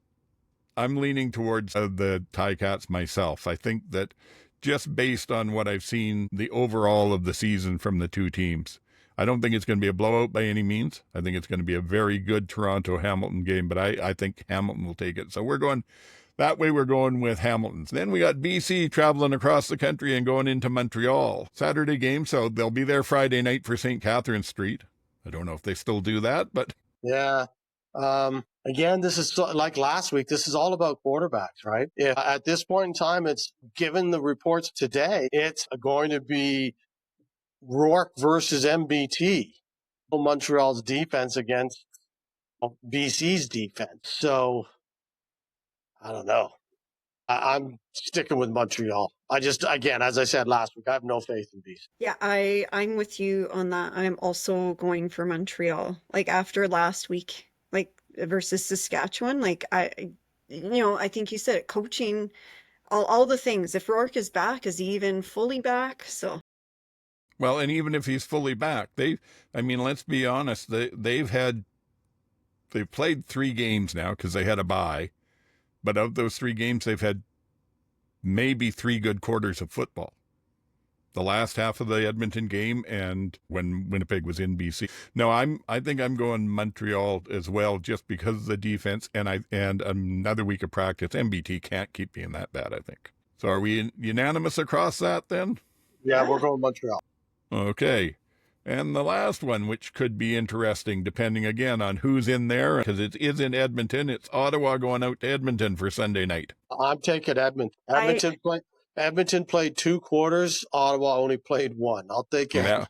leaning towards the Ticats myself. I think that just based on what I've seen, the overall of the season from the two teams, I don't think it's going to be a blowout by any means. I think it's going to be a very good Toronto-Hamilton game, but I think Hamilton will take it. So we're going with Hamilton. Then we got BC traveling across the country and going into Montreal. Saturday game, so they'll be there Friday night for St. Catherine Street. I don't know if they still do that, but...
Yeah. Again, this is like last week. This is all about quarterbacks, right? At this point in time, it's given the reports today, it's going to be Rourke versus MBT, Montreal's defense against BC's defense. So I don't know. I'm sticking with Montreal. Again, as I said last week, I have no faith in BC.
Yeah, I'm with you on that. I'm also going for Montreal. Like after last week, like versus Saskatchewan, like I think you said it, coaching, all the things. If Rourke is back, is he even fully back? So.
Well, and even if he's fully back, let's be honest, they've played 3 games now because they had a bye, but of those 3 games, they've had maybe 3 good quarters of football. the last half of the Edmonton game and when Winnipeg was in BC. No, I think I'm going Montreal as well, just because of the defense and another week of practice. MBT can't keep being that bad, I think. So are we unanimous across that then?
Yeah, we're going Montreal.
Okay. And the last one, which could be interesting, depending again on who's in there, because it is in Edmonton. It's Ottawa going out to Edmonton for Sunday night.
I'm taking Edmonton. Edmonton played 2 quarters. Ottawa only played 1. I'll take it.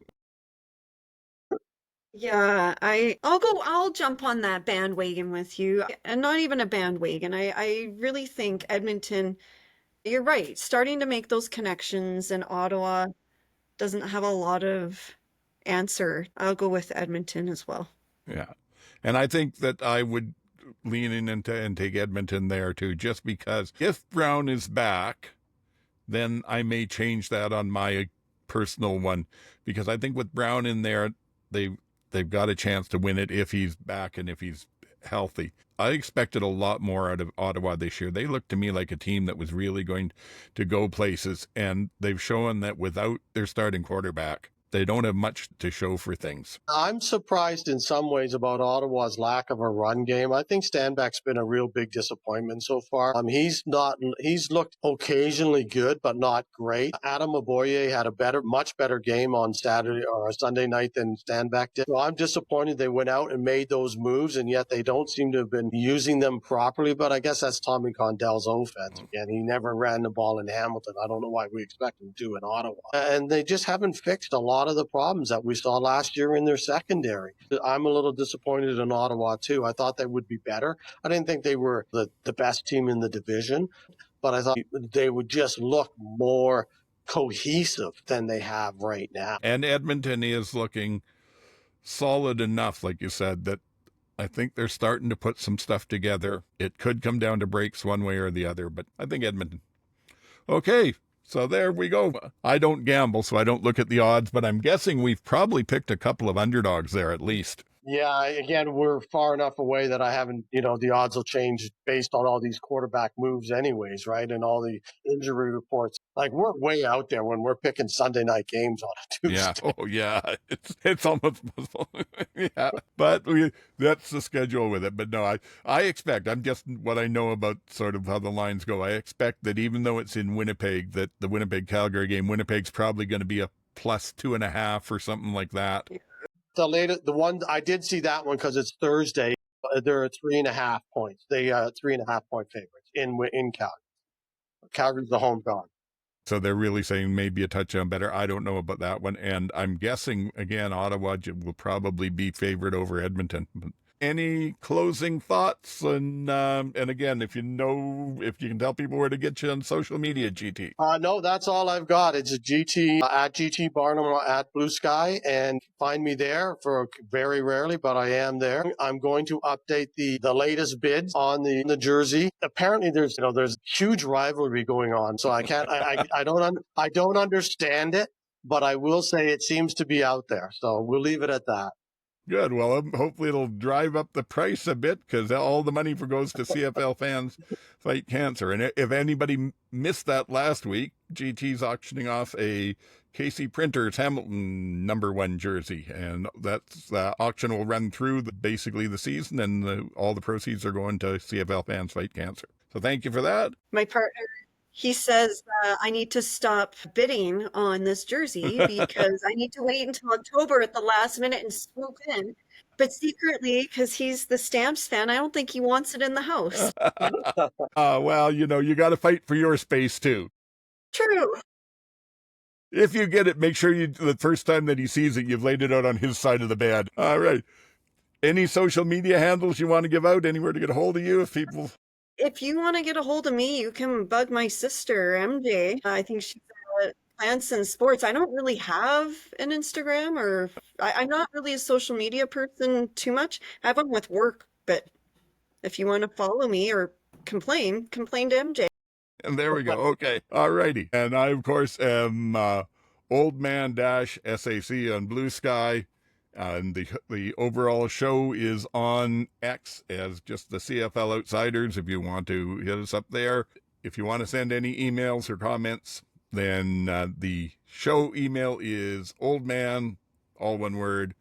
Yeah, I'll jump on that bandwagon with you. And not even a bandwagon. I really think Edmonton, you're right, starting to make those connections, and Ottawa doesn't have a lot of answer. I'll go with Edmonton as well.
Yeah. And I think that I would lean in and take Edmonton there too, just because if Brown is back, then I may change that on my personal one, because I think with Brown in there, they've got a chance to win it if he's back and if he's healthy. I expected a lot more out of Ottawa this year. They looked to me like a team that was really going to go places, and they've shown that without their starting quarterback, they don't have much to show for things.
I'm surprised in some ways about Ottawa's lack of a run game. I think Stanback's been a real big disappointment so far. He's looked occasionally good, but not great. Adam Aboye had a much better game on Saturday or Sunday night than Stanback did. So I'm disappointed they went out and made those moves, and yet they don't seem to have been using them properly. But I guess that's Tommy Condell's offense again. He never ran the ball in Hamilton. I don't know why we expect him to in Ottawa. And they just haven't fixed a lot of the problems that we saw last year in their secondary. I'm a little disappointed in Ottawa too. I thought they would be better. I didn't think they were the best team in the division, but I thought they would just look more cohesive than they have right now.
And Edmonton is looking solid enough, like you said, that I think they're starting to put some stuff together. It could come down to breaks one way or the other, but I think Edmonton. Okay. So there we go. I don't gamble, so I don't look at the odds, but I'm guessing we've probably picked a couple of underdogs there at least.
Yeah, again, we're far enough away that I haven't, the odds will change based on all these quarterback moves anyways, right? And all the injury reports. Like, we're way out there when we're picking Sunday night games on a Tuesday.
Yeah. Oh, yeah. It's almost possible. Yeah. But that's the schedule with it. But no, I expect, I'm just what I know about sort of how the lines go. I expect that even though it's in Winnipeg, that the Winnipeg-Calgary game, Winnipeg's probably going to be a +2.5 or something like that.
The one I did see that one because it's Thursday. There are 3.5 points. They 3.5 point favorites in Calgary. Calgary's the home dog.
So they're really saying maybe a touchdown better. I don't know about that one. And I'm guessing, again, Ottawa will probably be favored over Edmonton. Any closing thoughts? And again, if you can tell people where to get you on social media, GT.
No, that's all I've got. It's a GT at GT Barnum at Blue Sky, and find me there for very rarely, but I am there. I'm going to update the latest bids on the jersey. Apparently, there's huge rivalry going on, so I can't. I don't understand it, but I will say it seems to be out there. So we'll leave it at that.
Good. Well, hopefully it'll drive up the price a bit, because all the money goes to CFL Fans Fight Cancer. And if anybody missed that last week, GT's auctioning off a Casey Printers Hamilton #1 jersey. And that's auction will run through basically the season, and all the proceeds are going to CFL Fans Fight Cancer. So thank you for that.
My partner, he says I need to stop bidding on this jersey because I need to wait until October at the last minute and swoop in. But secretly, because he's the Stamps fan, I don't think he wants it in the house.
Well, you got to fight for your space too.
True.
If you get it, make sure the first time that he sees it, you've laid it out on his side of the bed. All right. Any social media handles you want to give out? Anywhere to get a hold of you if people...
If you want to get a hold of me, you can bug my sister, MJ. I think she's at Plants and Sports. I don't really have an Instagram, or I'm not really a social media person too much. I have them with work, but if you want to follow me or complain to MJ.
And there we go. Okay. All righty. And I, of course, am Old Man SAC on Blue Sky. And the overall show is on X as just the CFL Outsiders. If you want to hit us up there, if you want to send any emails or comments, then the show email is oldman, all one word,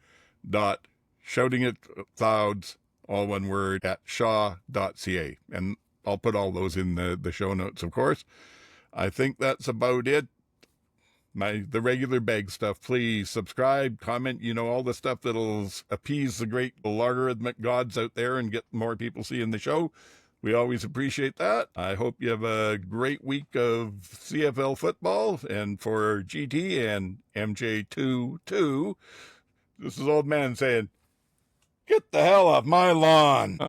dot shoutingatclouds, all one word, at shaw.ca. And I'll put all those in the show notes, of course. I think that's about it. The regular bag stuff. Please subscribe, comment, all the stuff that'll appease the great logarithmic gods out there and get more people seeing the show. We always appreciate that. I hope you have a great week of CFL football. And for GT and MJ22, this is Old Man saying, get the hell off my lawn.